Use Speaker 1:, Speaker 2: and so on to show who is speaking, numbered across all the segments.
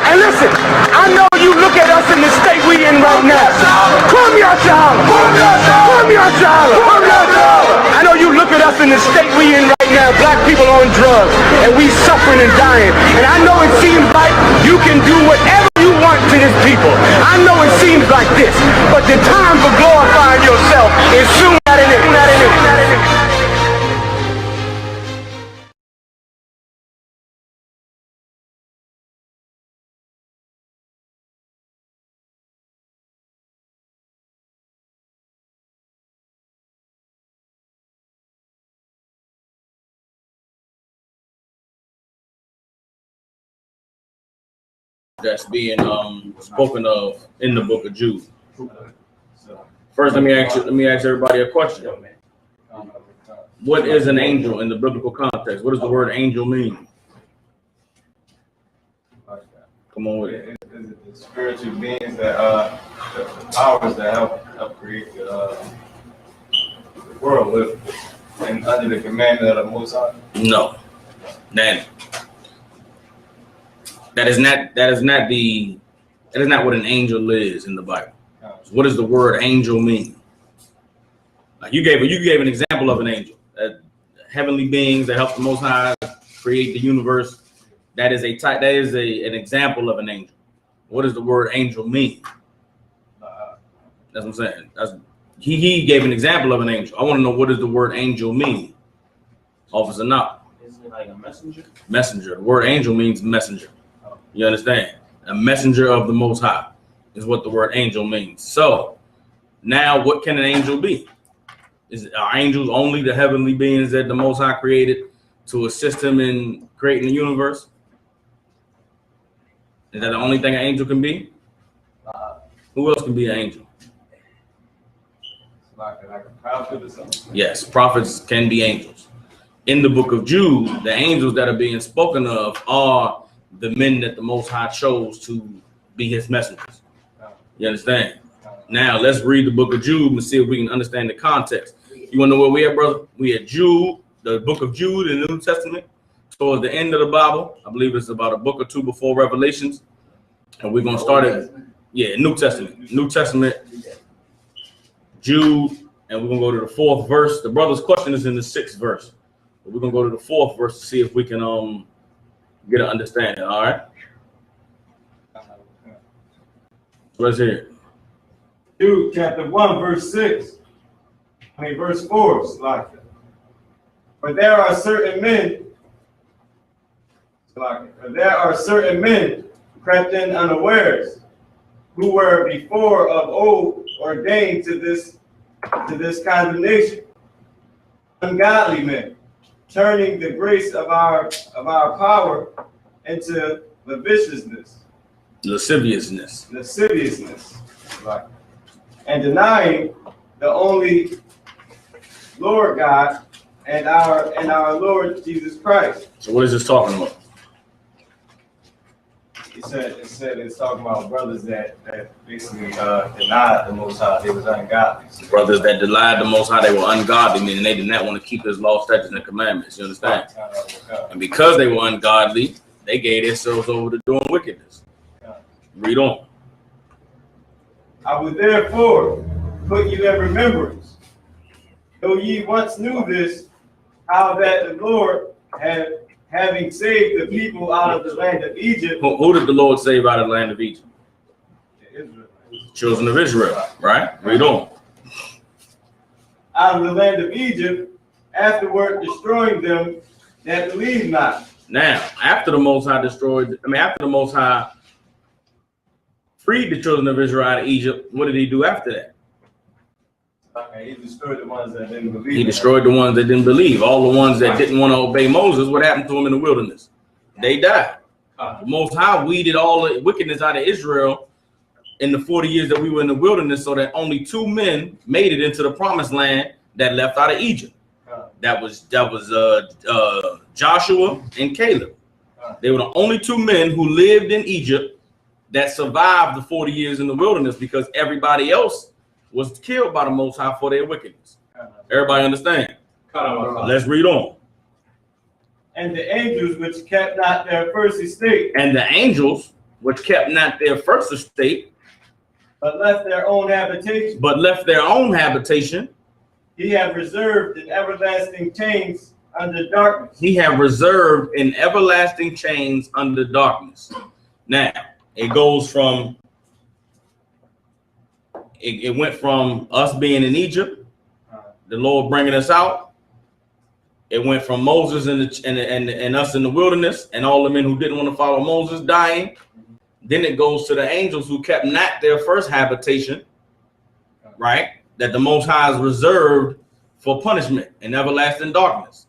Speaker 1: And listen, I know you look at us in the state we in right now. Come here, child. Come here, child. I know you look at us in the state we in right now. Black people on drugs, and we suffering and dying. And I know it seems like you can do whatever you want to this people. I know it seems like this, but the time for glorifying yourself is soon at an end.
Speaker 2: That's being spoken of in the book of Jude. First, let me ask everybody a question. What is an angel in the biblical context? What does the word angel mean? Come on with it.
Speaker 3: Is it the spiritual beings that the powers that help create the world with and under the commandment of the Most High?
Speaker 2: No, that is not what an angel is in the Bible. So what does the word angel mean? Like you gave an example of an angel, heavenly beings that help the Most High create the universe. That is an example of an angel. What does the word angel mean? That's what I'm saying. He gave an example of an angel. I want to know, what does the word angel mean? Officer Knock.
Speaker 4: Is it like a messenger?
Speaker 2: Messenger. The word angel means messenger. You understand? A messenger of the Most High is what the word angel means. So now what can an angel be? Are angels only the heavenly beings that the Most High created to assist him in creating the universe? Is that the only thing an angel can be? Who else can be an angel?
Speaker 3: Like a prophet or something?
Speaker 2: Yes, prophets can be angels. In the book of Jude, the angels that are being spoken of are the men that the Most High chose to be his messengers. You understand? Now let's read the book of Jude and see if we can understand the context. You want to know where we at, brother? We at Jude, the book of Jude in the New Testament, towards the end of the Bible. I believe it's about a book or two before Revelations. And we're going to start at, New Testament. New Testament, Jude, and we're going to go to the 4th verse. The brother's question is in the 6th verse. But we're going to go to the 4th verse to see if we can get an understanding, all right? Let's hear it.
Speaker 3: Jude chapter 1, verse 4, it's like that. But there are certain men crept in unawares, who were before of old ordained to this condemnation, ungodly men, turning the grace of our power into lasciviousness, right, and denying the only Lord God and our Lord Jesus Christ.
Speaker 2: So what is this talking about?
Speaker 3: It's talking about brothers that basically denied the Most High. They was ungodly.
Speaker 2: Brothers that denied the Most High, they were ungodly, meaning they did not want to keep his law, statutes, and commandments. You understand? And because they were ungodly, they gave themselves over to doing wickedness. Read on.
Speaker 3: I would therefore put you in remembrance, though ye once knew this, how that the Lord having saved the people out of the land of Egypt.
Speaker 2: Who did the Lord save out of the land of Egypt? Children of Israel, right? Read on.
Speaker 3: Out of the land of Egypt, afterward destroying them that believe not.
Speaker 2: Now, after the Most High freed the children of Israel out of Egypt, what did he do after that?
Speaker 3: He destroyed the ones that didn't believe.
Speaker 2: He destroyed the ones that didn't believe. All the ones that didn't want to obey Moses, what happened to them in the wilderness? They died. The Most High weeded all the wickedness out of Israel in the 40 years that we were in the wilderness, so that only 2 men made it into the promised land that left out of Egypt. That was Joshua and Caleb. They were the only 2 men who lived in Egypt that survived the 40 years in the wilderness, because everybody else was killed by the Most High for their wickedness. Everybody understand? Let's read on.
Speaker 3: And the angels which kept not their first estate.
Speaker 2: And the angels which kept not their first estate,
Speaker 3: but left their own habitation. He have reserved in everlasting chains under darkness.
Speaker 2: He have reserved in everlasting chains under darkness. Now, it goes from, it went from us being in Egypt, the Lord bringing us out. It went from Moses and us in the wilderness, and all the men who didn't want to follow Moses dying. Then it goes to the angels who kept not their first habitation, right? That the Most High is reserved for punishment and everlasting darkness.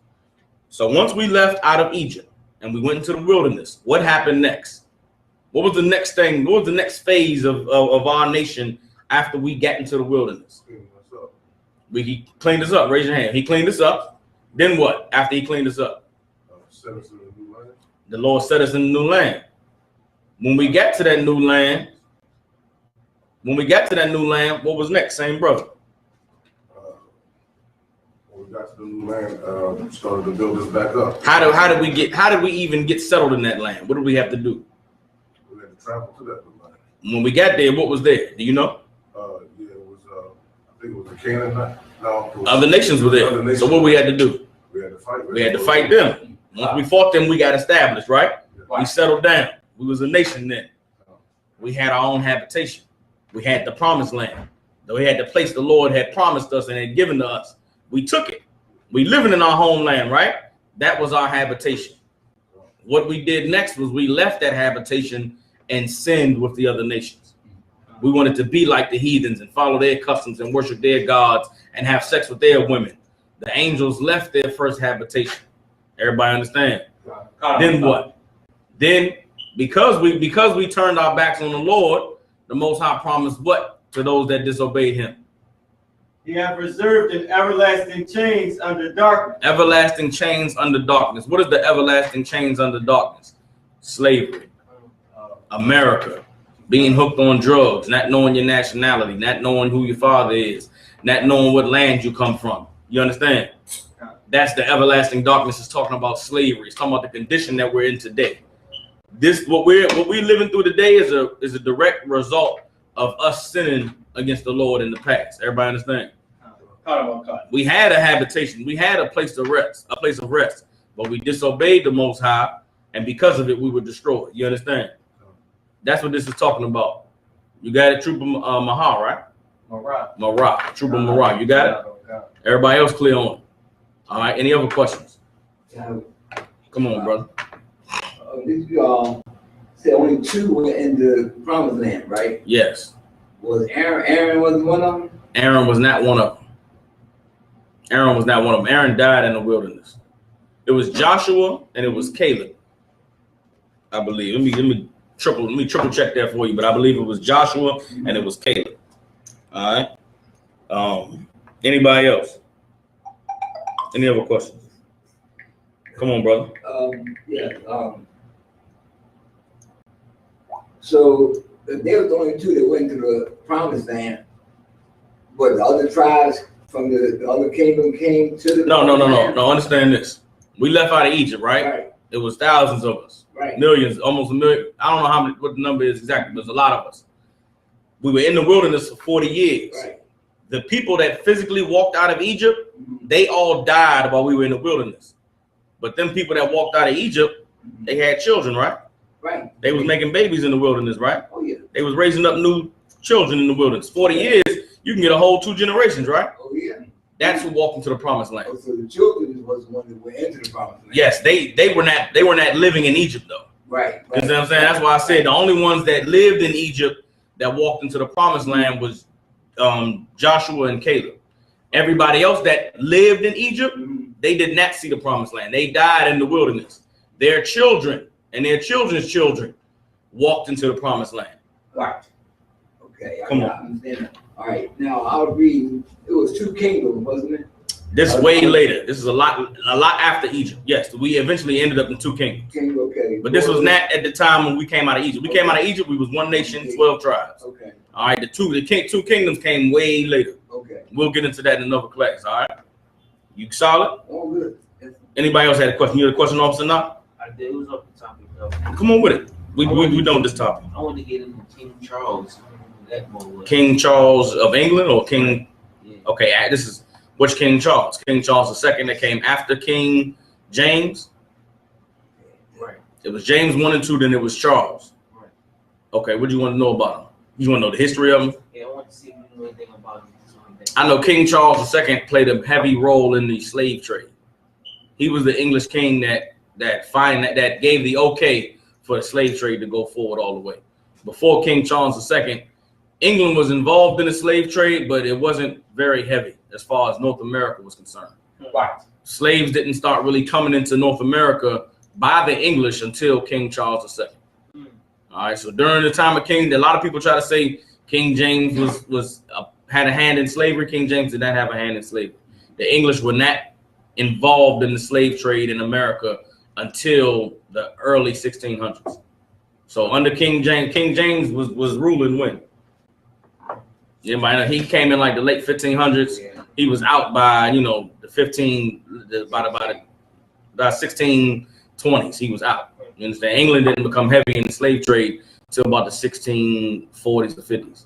Speaker 2: So once we left out of Egypt and we went into the wilderness, what happened next? What was the next thing? What was the next phase of our nation after we got into the wilderness? He cleaned us up. Raise your hand. He cleaned us up. Then what? After he cleaned us up?
Speaker 4: Set us in a new land.
Speaker 2: The Lord set us in a new land. When we got to that new land, what was next? Same brother.
Speaker 4: When we got to the new land, started to build us back up.
Speaker 2: How did we even get settled in that land? What did we have to do?
Speaker 4: We had to travel to that new land.
Speaker 2: When we got there, what was there? Do you know?
Speaker 4: Yeah, it was, I think it was the Canaanite. No,
Speaker 2: Other nations were there. So what we had to do?
Speaker 4: We had to fight.
Speaker 2: We had to fight them. Once we fought them, we got established, right?
Speaker 4: Yeah.
Speaker 2: We settled down. We was a nation then. We had our own habitation. We had the promised land. We had the place the Lord had promised us and had given to us. We took it. We living in our homeland, right? That was our habitation. What we did next was we left that habitation and sinned with the other nations. We wanted to be like the heathens and follow their customs and worship their gods and have sex with their women. The angels left their first habitation. Everybody understand? Then what? Then because we turned our backs on the Lord, the Most High promised what to those that disobeyed him?
Speaker 3: He have reserved in everlasting chains under darkness.
Speaker 2: Everlasting chains under darkness. What is the everlasting chains under darkness? Slavery. America. Being hooked on drugs, not knowing your nationality, not knowing who your father is, not knowing what land you come from. You understand? That's the everlasting darkness. Is talking about slavery. It's talking about the condition that we're in today. This what we're living through today is a direct result of us sinning against the Lord in the past. Everybody understand? We had a habitation, we had a place of rest, but we disobeyed the Most High, and because of it, we were destroyed. You understand? That's what this is talking about. You got it, Trooper Mahar, right? Marah, Trooper Marah. You got it? Everybody else clear on? All right. Any other questions? Come on, brother.
Speaker 5: Did you say only two were in the promised land, right?
Speaker 2: Yes.
Speaker 5: Was Aaron was one of them?
Speaker 2: Aaron was not one of them. Aaron died in the wilderness. It was Joshua and it was Caleb, I believe. Let me triple check that for you, but I believe it was Joshua and it was Caleb. All right. Anybody else? Any other questions? Come on, brother.
Speaker 5: So there was only two that went to the promised land, but the other tribes from the other kingdom came to the
Speaker 2: No. Understand this. We left out of Egypt, right?
Speaker 5: Right.
Speaker 2: It was thousands of us,
Speaker 5: Right.
Speaker 2: millions, almost a million. I don't know what the number is exactly, but there's a lot of us. We were in the wilderness for 40 years.
Speaker 5: Right.
Speaker 2: The people that physically walked out of Egypt, they all died while we were in the wilderness. But them people that walked out of Egypt, they had children, right?
Speaker 5: Right.
Speaker 2: They was making babies in the wilderness, right?
Speaker 5: Oh yeah.
Speaker 2: They was raising up new children in the wilderness. 40 years, you can get a whole 2 generations, right?
Speaker 5: Oh yeah.
Speaker 2: That's who walked into the promised land.
Speaker 5: Oh, so the children was the one that went into the promised land.
Speaker 2: Yes, they were not living in Egypt though.
Speaker 5: Right.
Speaker 2: You know what I'm saying? That's why I said the only ones that lived in Egypt that walked into the promised land was Joshua and Caleb. Everybody else that lived in Egypt, they did not see the promised land. They died in the wilderness. Their children and their children's children walked into the promised land.
Speaker 5: Right. Okay.
Speaker 2: Come on.
Speaker 5: I understand that. All right. Now I was reading. It was 2 kingdoms, wasn't it?
Speaker 2: This is way later. This is a lot after Egypt. Yes, we eventually ended up in 2 kingdoms.
Speaker 5: Okay.
Speaker 2: But this was not at the time when we came out of Egypt. We came out of Egypt, we was 1 nation, 12 tribes.
Speaker 5: Okay.
Speaker 2: All right, the two kingdoms came way later.
Speaker 5: Okay.
Speaker 2: We'll get into that in another class, all right? You solid?
Speaker 5: Oh, good.
Speaker 2: Anybody else had a question? You had a question, Officer? Now?
Speaker 6: I did. It was off the topic though.
Speaker 2: Come on with it. We know this topic.
Speaker 6: I want to get into King Charles. That boy was.
Speaker 2: King Charles of England or King?
Speaker 6: Yeah.
Speaker 2: Okay, this is which King Charles? King Charles II that came after King James.
Speaker 6: Right.
Speaker 2: It was James 1 and 2, then it was Charles.
Speaker 6: Right.
Speaker 2: Okay, what do you want to know about him? You want to know the history of him?
Speaker 6: Yeah, I want to see if you know anything about him.
Speaker 2: I know King Charles II played a heavy role in the slave trade. He was the English king that gave the okay for the slave trade to go forward all the way. Before King Charles II, England was involved in the slave trade, but it wasn't very heavy as far as North America was concerned.
Speaker 3: Right.
Speaker 2: Slaves didn't start really coming into North America by the English until King Charles II. All right, so during the time of King, a lot of people try to say King James had a hand in slavery. King James did not have a hand in slavery. The English were not involved in the slave trade in America until the early 1600s. So under King James was ruling when? He came in like the late 1500s.
Speaker 6: Yeah.
Speaker 2: He was out by the 1620s. He was out. You understand? England didn't become heavy in the slave trade till about the 1640s or 50s.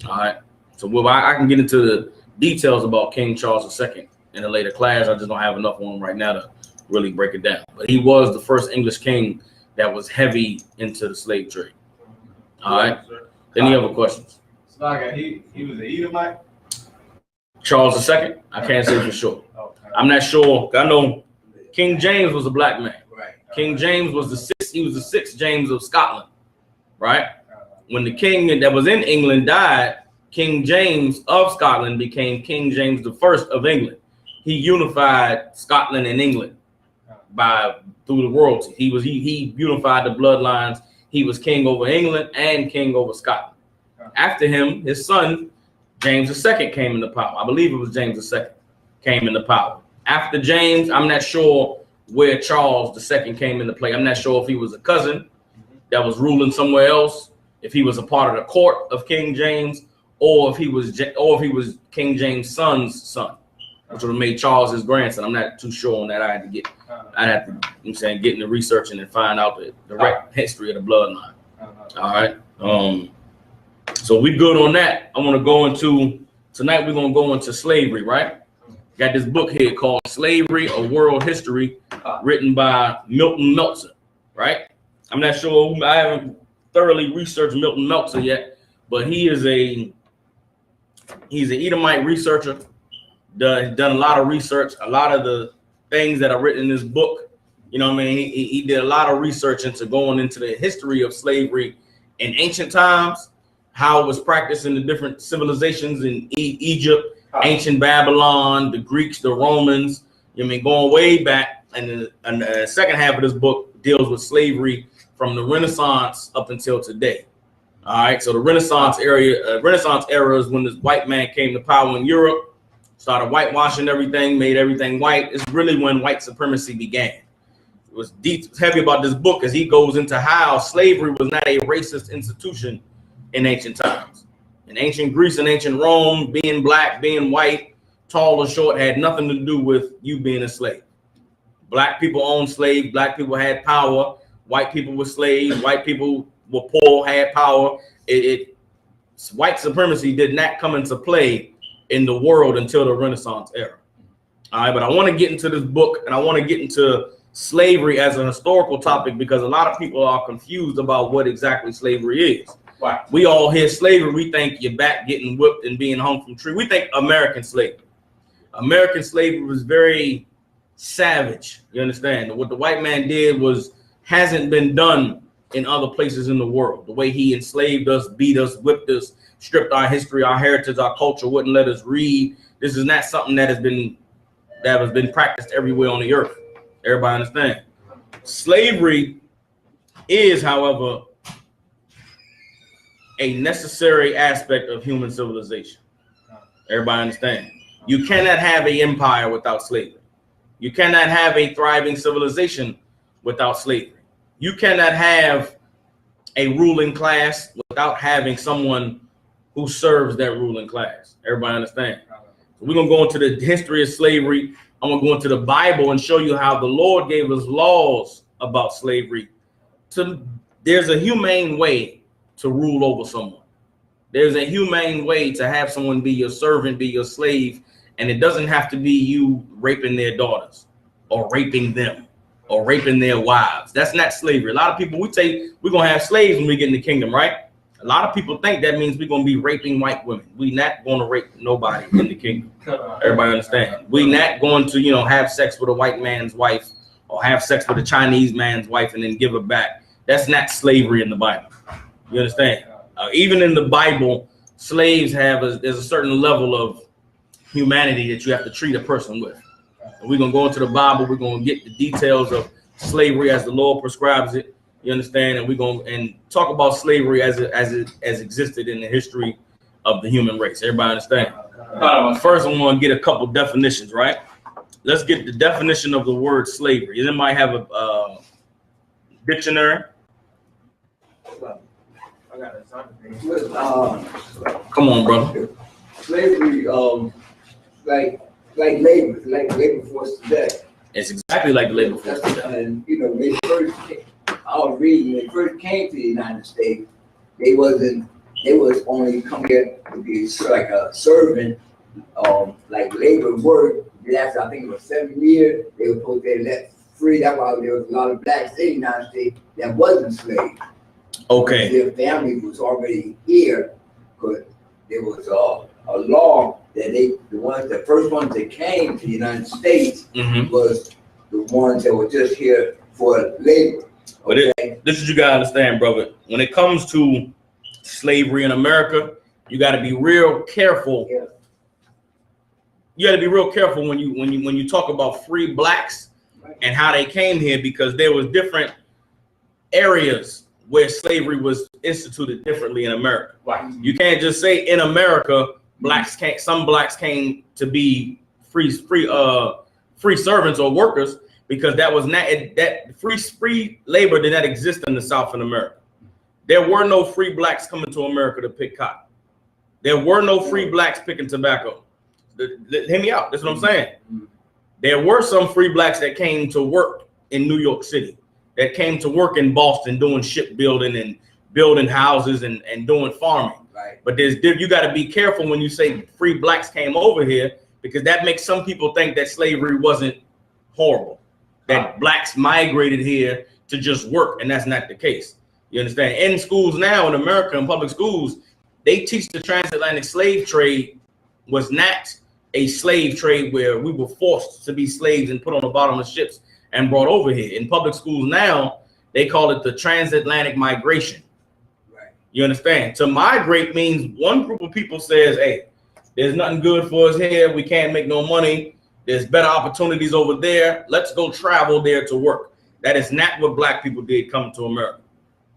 Speaker 2: All right. So I can get into the details about King Charles II in a later class. I just don't have enough on him right now to really break it down. But he was the first English king that was heavy into the slave trade. All right. Any other questions?
Speaker 3: Slaga, he was an Edomite.
Speaker 2: Charles II? I can't say for sure.
Speaker 3: Okay.
Speaker 2: I'm not sure. I know King James was a black man.
Speaker 5: Right.
Speaker 2: King James was the sixth James of Scotland, right? When the king that was in England died, King James of Scotland became King James I of England. He unified Scotland and England through the royalty. He unified the bloodlines. He was king over England and king over Scotland. After him, his son James II came into power. I believe it was James II came into power. After James, I'm not sure where Charles II came into play. I'm not sure if he was a cousin that was ruling somewhere else, if he was a part of the court of King James, or if he was King James' son's son, which would have made Charles his grandson. I'm not too sure on that. I'd have to get into researching and find out the direct history of the bloodline. All right. So we good on that. I want to go into tonight. We're gonna go into slavery, right? Got this book here called Slavery: A World History, written by Milton Meltzer, right? I'm not sure. I haven't thoroughly researched Milton Meltzer yet, but he's an Edomite researcher. Done a lot of research. A lot of the things that are written in this book, you know what I mean? He did a lot of research into going into the history of slavery in ancient times, how it was practiced in the different civilizations in Egypt, ancient Babylon, the Greeks, the Romans. You know what I mean, going way back. And the second half of this book deals with slavery from the Renaissance up until today. All right, so the Renaissance era is when this white man came to power in Europe, started whitewashing everything, made everything white. It's really when white supremacy began. It was deep, heavy about this book as he goes into how slavery was not a racist institution in ancient times. In ancient Greece and ancient Rome, being black, being white, tall or short had nothing to do with you being a slave. Black people owned slaves. Black people had power. White people were slaves. White people were poor, had power. White supremacy did not come into play in the world until the Renaissance era. All right, but I want to get into this book and I want to get into slavery as an historical topic because a lot of people are confused about what exactly slavery is.
Speaker 3: Right.
Speaker 2: We all hear slavery, we think you're back getting whipped and being hung from a tree. We think American slavery. American slavery was very savage. You understand? What the white man did hasn't been done in other places in the world. The way he enslaved us, beat us, whipped us, stripped our history, our heritage, our culture, wouldn't let us read. This is not something that has been practiced everywhere on the earth. Everybody understand? Slavery is, however, a necessary aspect of human civilization. Everybody understand? You cannot have an empire without slavery. You cannot have a thriving civilization without slavery. You cannot have a ruling class without having someone who serves that ruling class. Everybody understand? So we're going to go into the history of slavery. I'm going to go into the Bible and show you how the Lord gave us laws about slavery to there's a humane way to rule over someone. There's a humane way to have someone be your servant, be your slave, and it doesn't have to be you raping their daughters or raping them or raping their wives. That's not slavery. A lot of people, we're going to have slaves when we get in the kingdom, right? A lot of people think that means we're going to be raping white women. We're not going to rape nobody in the kingdom. Everybody understand? We're not going to, have sex with a white man's wife or have sex with a Chinese man's wife and then give her back. That's not slavery in the Bible. You understand? Even in the Bible, slaves there's a certain level of humanity that you have to treat a person with. And we're going to go into the Bible. We're going to get the details of slavery as the Lord prescribes it. You understand? And we're going to talk about slavery as existed in the history of the human race. Everybody understand? First, I'm going to get a couple definitions, right? Let's get the definition of the word slavery. You might have a dictionary. Come on, brother.
Speaker 5: Slavery, like labor force today.
Speaker 2: It's exactly like the labor force today.
Speaker 5: And when they first when they first came to the United States, they was only come here to be like a servant, like labor work. After I think it was 7 years, they were supposed to let free. That's why there was a lot of blacks in the United States that wasn't slaves.
Speaker 2: Okay.
Speaker 5: Their family was already here, because there was a law that the first ones that came to the United States was the ones that were just here for labor.
Speaker 2: But this is what you gotta understand, brother. When it comes to slavery in America, you got to be real careful.
Speaker 5: Yeah.
Speaker 2: You got to be real careful when you talk about free blacks and how they came here, because there was different areas where slavery was instituted differently in America.
Speaker 5: Right.
Speaker 2: You can't just say in America some blacks came to be free servants or workers, because that was not that free labor did not exist in the South in America. There were no free blacks coming to America to pick cotton. There were no free blacks picking tobacco. Hear me out. That's what I'm saying. There were some free blacks that came to work in New York City, that came to work in Boston doing shipbuilding and building houses and doing farming.
Speaker 5: Right.
Speaker 2: But you got to be careful when you say free blacks came over here, because that makes some people think that slavery wasn't horrible, that blacks migrated here to just work, and that's not the case. You understand? In schools now in America, in public schools, they teach the transatlantic slave trade was not a slave trade where we were forced to be slaves and put on the bottom of ships and brought over here. In public schools now, they call it the transatlantic migration.
Speaker 5: Right.
Speaker 2: You understand? To migrate means one group of people says, hey, there's nothing good for us here. We can't make no money. There's better opportunities over there. Let's go travel there to work. That is not what black people did coming to America.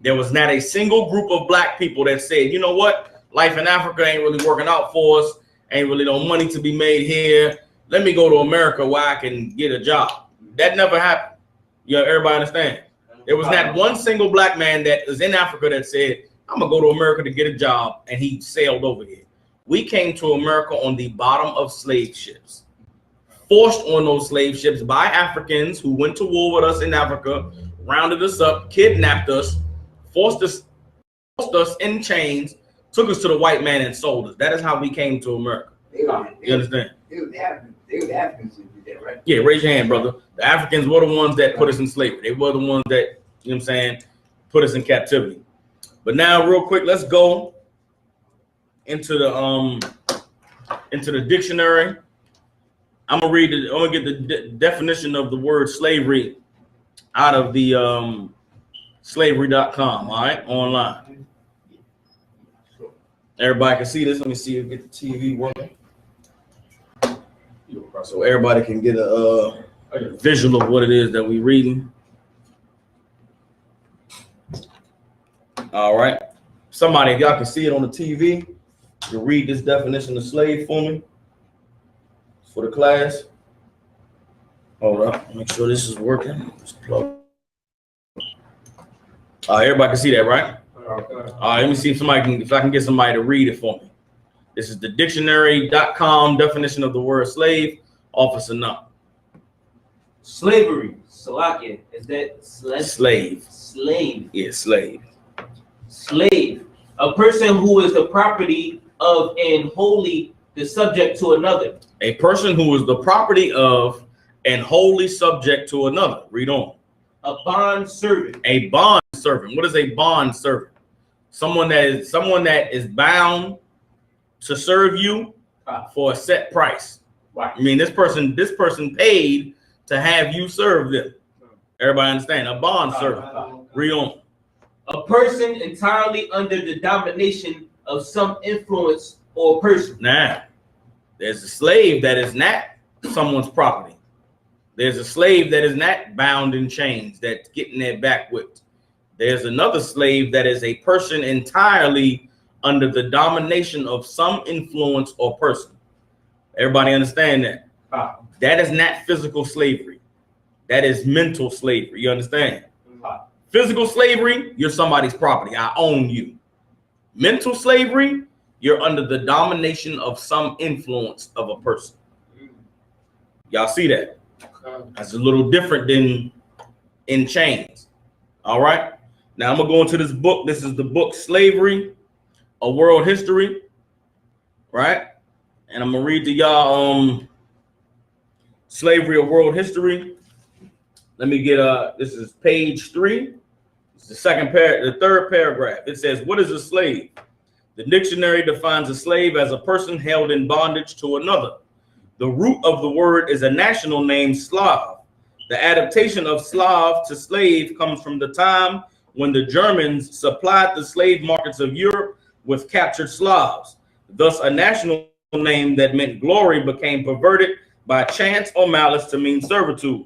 Speaker 2: There was not a single group of black people that said, you know what? Life in Africa ain't really working out for us. Ain't really no money to be made here. Let me go to America where I can get a job. That never happened. Everybody understand? There was not one single black man that was in Africa that said, I'm gonna go to America to get a job, and he sailed over here. We came to America on the bottom of slave ships, forced on those slave ships by Africans who went to war with us in Africa, rounded us up, kidnapped us, forced us in chains, took us to the white man and sold us. That is how we came to America. You understand?
Speaker 5: They were the Africans who did that, right?
Speaker 2: Yeah, raise your hand, brother. The Africans were the ones that put us in slavery. They were the ones that, put us in captivity. But now, real quick, let's go into the dictionary. I'm gonna get the definition of the word slavery out of the slavery.com, all right, online. Everybody can see this. Let me see if get the TV working, so everybody can get a visual of what it is that we reading. All right, somebody, if y'all can see it on the TV, you read this definition of slave for me for the class. Hold up, make sure this is working. Just plug. Everybody can see that, right? Let me see if I can get somebody to read it for me. This is the dictionary.com definition of the word slave, officer number.
Speaker 6: Slavery. Salakia. Is that
Speaker 2: Slave.
Speaker 6: Slave.
Speaker 2: Yeah, slave.
Speaker 6: Slave. A person who is the property of and wholly the subject to another.
Speaker 2: A person who is the property of and wholly subject to another. Read on.
Speaker 6: A bond servant.
Speaker 2: A bond servant. What is a bond servant? Someone that is bound to serve you for a set price.
Speaker 6: Right.
Speaker 2: I mean, this person paid to have you serve them. Everybody understand? A bond servant. Read on.
Speaker 6: A person entirely under the domination of some influence or person.
Speaker 2: Now, there's a slave that is not someone's property. There's a slave that is not bound in chains, that's getting their back whipped. There's another slave that is a person entirely under the domination of some influence or person. Everybody understand that? That is not physical slavery. That is mental slavery. You understand? Physical slavery, you're somebody's property. I own you. Mental slavery, you're under the domination of some influence of a person. Y'all see that? That's a little different than in chains. All right. Now I'm gonna go into this book. This is the book Slavery, A World History. Right? And I'm gonna read to y'all Slavery, A World History. Let me get this is page 3. It's the third paragraph. It says, what is a slave? The dictionary defines a slave as a person held in bondage to another. The root of the word is a national name, Slav. The adaptation of Slav to slave comes from the time when the Germans supplied the slave markets of Europe with captured Slavs. Thus, a national name that meant glory became perverted by chance or malice to mean servitude.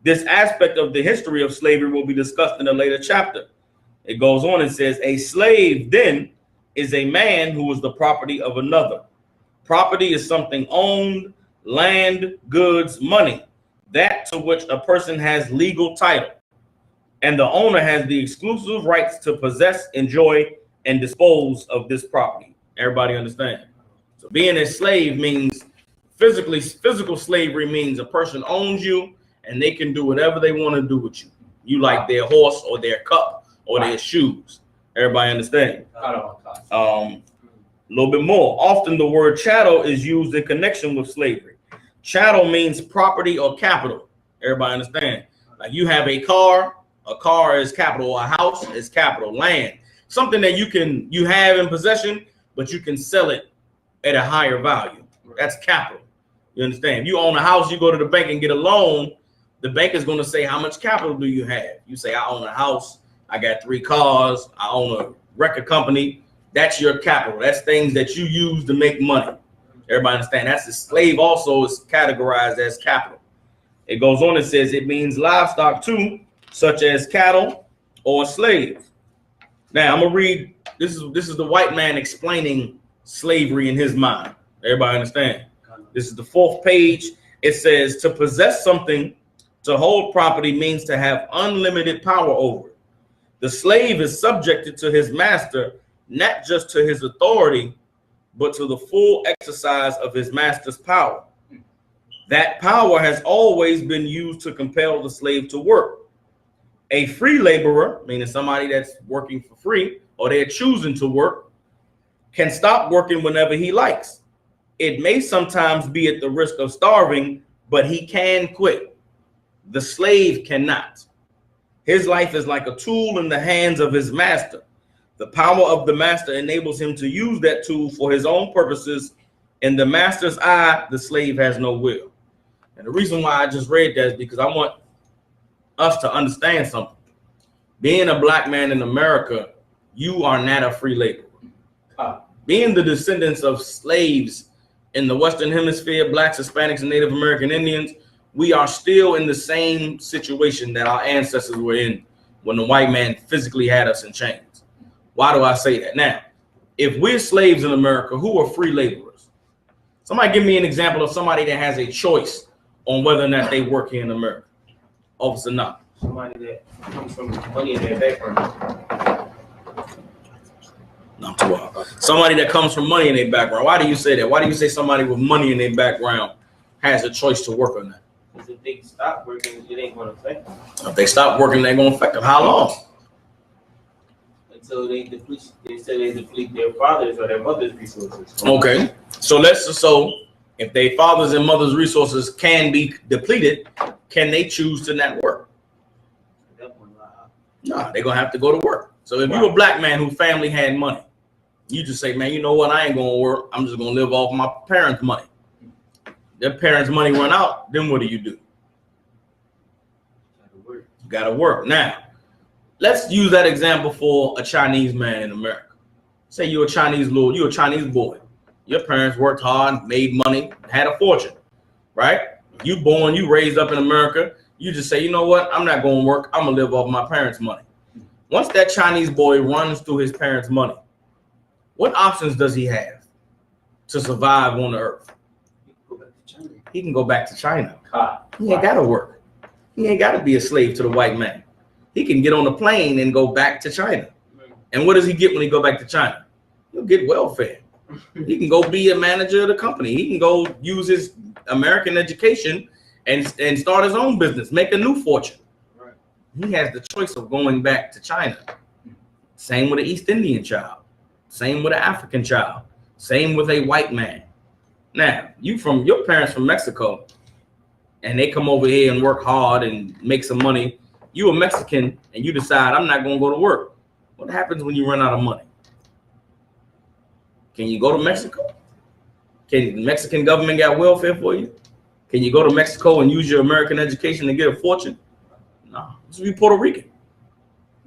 Speaker 2: This aspect of the history of slavery will be discussed in a later chapter. It goes on and says, a slave then is a man who is the property of another. Property is something owned, land, goods, money, that to which a person has legal title. And the owner has the exclusive rights to possess, enjoy, and dispose of this property. Everybody understand? So being a slave means physical slavery means a person owns you and they can do whatever they want to do with you. You like their horse or their cup or their shoes. Everybody understand? A little bit more. Often the word chattel is used in connection with slavery. Chattel means property or capital. Everybody understand? Like you have a car is capital, a house is capital, land. Something that you have in possession, but you can sell it at a higher value. That's capital. You understand? If you own a house, you go to the bank and get a loan, the bank is going to say, how much capital do you have? You say, I own a house, I got 3 cars, I own a record company. That's your capital. That's things that you use to make money. Everybody understand? That's the slave also is categorized as capital. It goes on and says it means livestock too, such as cattle or slaves. Now I'm gonna read. This is the white man explaining slavery in his mind. Everybody understand? This is the 4th page. It says to possess something, to hold property means to have unlimited power over it. The slave is subjected to his master, not just to his authority, but to the full exercise of his master's power. That power has always been used to compel the slave to work. A free laborer, meaning somebody that's working for free or they're choosing to work, can stop working whenever he likes. It may sometimes be at the risk of starving, but he can quit. The slave cannot. His life is like a tool in the hands of his master. The power of the master enables him to use that tool for his own purposes. In the master's eye, the slave has no will. And the reason why I just read that is because I want us to understand something. Being a black man in America, you are not a free laborer. Being the descendants of slaves in the Western Hemisphere, blacks, Hispanics, and Native American Indians, we are still in the same situation that our ancestors were in when the white man physically had us in chains. Why do I say that? Now, if we're slaves in America, who are free laborers? Somebody give me an example of somebody that has a choice on whether or not they work here in America. Officer Knox.
Speaker 6: Somebody that comes from money in their background.
Speaker 2: Not too well. Somebody that comes from money in their background. Why do you say that? Why do you say somebody with money in their background has a choice to work or not?
Speaker 6: Because if they stop working, it ain't gonna affect them
Speaker 2: If they stop working, they're gonna affect them. How long?
Speaker 6: until they deplete. They say they deplete their fathers or their mothers' resources.
Speaker 2: Okay. So if their fathers and mothers' resources can be depleted, can they choose to not work? No, they're gonna have to go to work. So if you're a black man whose family had money, you just say, man, you know what? I ain't gonna work. I'm just gonna live off my parents' money. Their parents' money run out, then what do? You gotta work. Now, let's use that example for a Chinese man in America. Say you're a Chinese boy. Your parents worked hard, made money, had a fortune, right? You raised up in America. You just say, you know what? I'm not going to work. I'm going to live off my parents' money. Once that Chinese boy runs through his parents' money, what options does he have to survive on the earth? He can go back to China. He ain't got to work. He ain't got to be a slave to the white man. He can get on a plane and go back to China. And what does he get when he go back to China? He'll get welfare. He can go be a manager of the company. He can go use his American education and start his own business, make a new fortune. Right. He has the choice of going back to China. Same with an East Indian child. Same with an African child. Same with a white man. Now, your parents from Mexico, and they come over here and work hard and make some money. You a Mexican and you decide, I'm not going to go to work. What happens when you run out of money? Can you go to Mexico? Can the Mexican government got welfare for you? Can you go to Mexico and use your American education to get a fortune? No, this is Puerto Rican.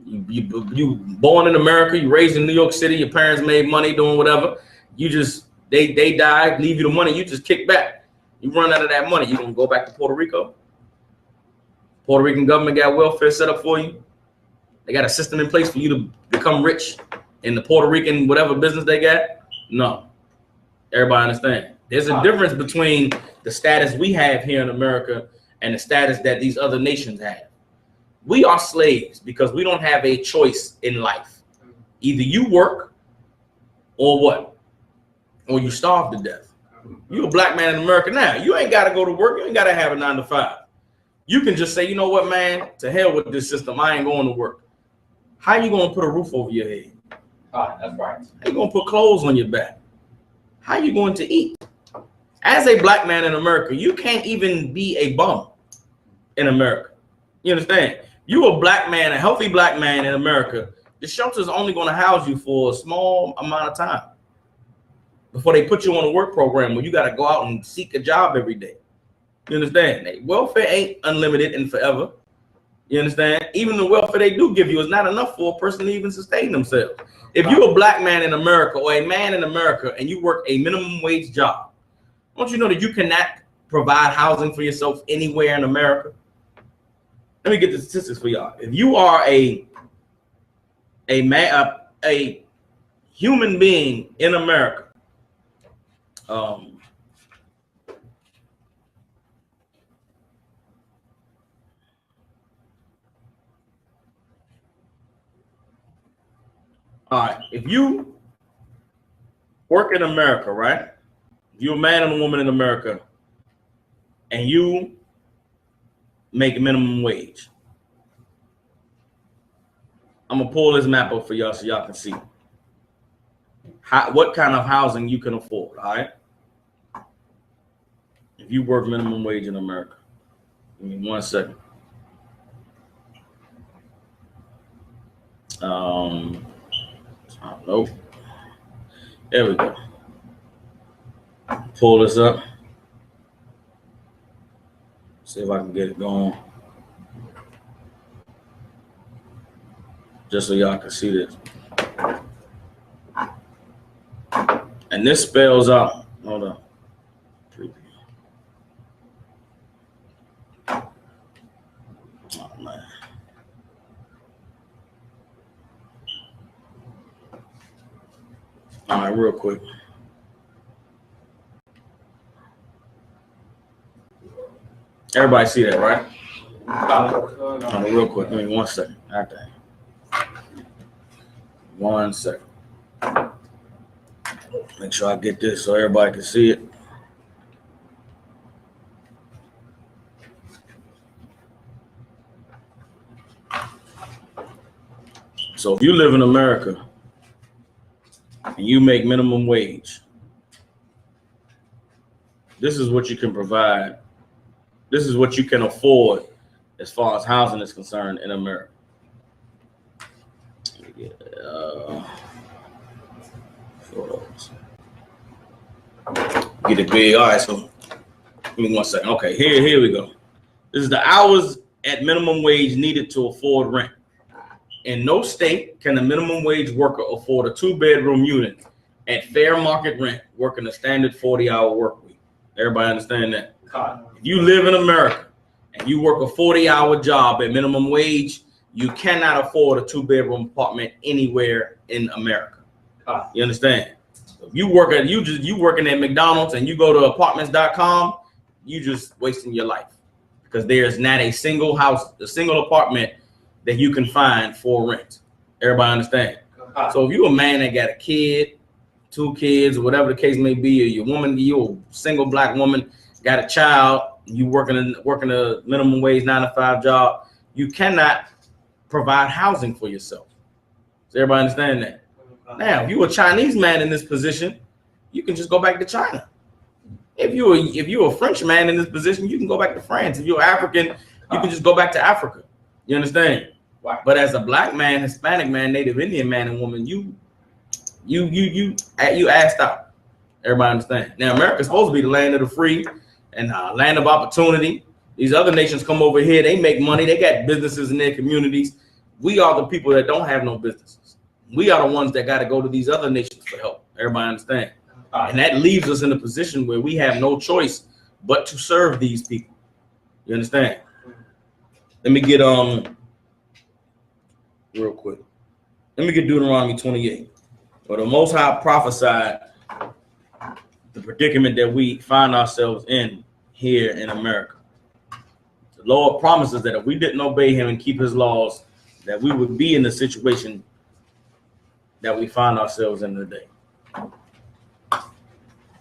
Speaker 2: You born in America, you raised in New York City, your parents made money doing whatever. They died, leave you the money, you just kick back. You run out of that money, you gonna go back to Puerto Rico? Puerto Rican government got welfare set up for you. They got a system in place for you to become rich in the Puerto Rican whatever business they got. No, everybody understand. There's a difference between the status we have here in America and the status that these other nations have. We are slaves because we don't have a choice in life. Either you work or what? Or you starve to death. You're a black man in America now. You ain't got to go to work. You ain't got to have a 9 to 5. You can just say, you know what, man? To hell with this system. I ain't going to work. How you going to put a roof over your head?
Speaker 6: That's right.
Speaker 2: How you going to put clothes on your back? How you going to eat? As a black man in America, you can't even be a bum in America. You understand? You a black man, a healthy black man in America. The shelter is only going to house you for a small amount of time before they put you on a work program where you got to go out and seek a job every day. You understand? Welfare ain't unlimited and forever. You understand? Even the welfare they do give you is not enough for a person to even sustain themselves. If you're a black man in America or a man in America and you work a minimum wage job, don't you know that you cannot provide housing for yourself anywhere in America? Let me get the statistics for y'all. If you are a human being in America, all right, if you work in America, right? You're a man and a woman in America, and you make a minimum wage. I'm gonna pull this map up for y'all so y'all can see what kind of housing you can afford. All right, if you work minimum wage in America, give me 1 second. Nope. There we go. Pull this up. See if I can get it going. Just so y'all can see this. And this spells out. Hold on. Oh, man. All right, real quick. Everybody see that, right? Real quick. Give me 1 second. Okay. 1 second. Make sure I get this so everybody can see it. So if you live in America and you make minimum wage, this is what you can provide. This is what you can afford as far as housing is concerned in America. Get it big. All right, so give me 1 second. Okay, here we go. This is the hours at minimum wage needed to afford rent. In no state can a minimum wage worker afford a 2-bedroom unit at fair market rent, working a standard 40-hour work week. Everybody understand that? If you live in America and you work a 40-hour job at minimum wage, you cannot afford a 2-bedroom apartment anywhere in America. You understand? If you work at you working at McDonald's and you go to apartments.com, you just wasting your life, because there's not a single apartment that you can find for rent. Everybody understand? So if you're a man that got a kid, 2 kids, whatever the case may be, or you're a single black woman, got a child, you working a minimum wage 9-to-5 job, you cannot provide housing for yourself. Does everybody understand that? Now, if you're a Chinese man in this position, you can just go back to China. If you're a French man in this position, you can go back to France. If you're African, you can just go back to Africa. You understand? But as a black man, Hispanic man, Native Indian man and woman, you asked out. Everybody understand? Now, America's supposed to be the land of the free and land of opportunity. These other nations come over here, they make money, they got businesses in their communities. We are the people that don't have no businesses. We are the ones that got to go to these other nations for help. Everybody understand? And that leaves us in a position where we have no choice but to serve these people. You understand? Let me get real quick. Let me get Deuteronomy 28. Where the Most High prophesied the predicament that we find ourselves in here in America. The Lord promises that if we didn't obey him and keep his laws, that we would be in the situation that we find ourselves in today.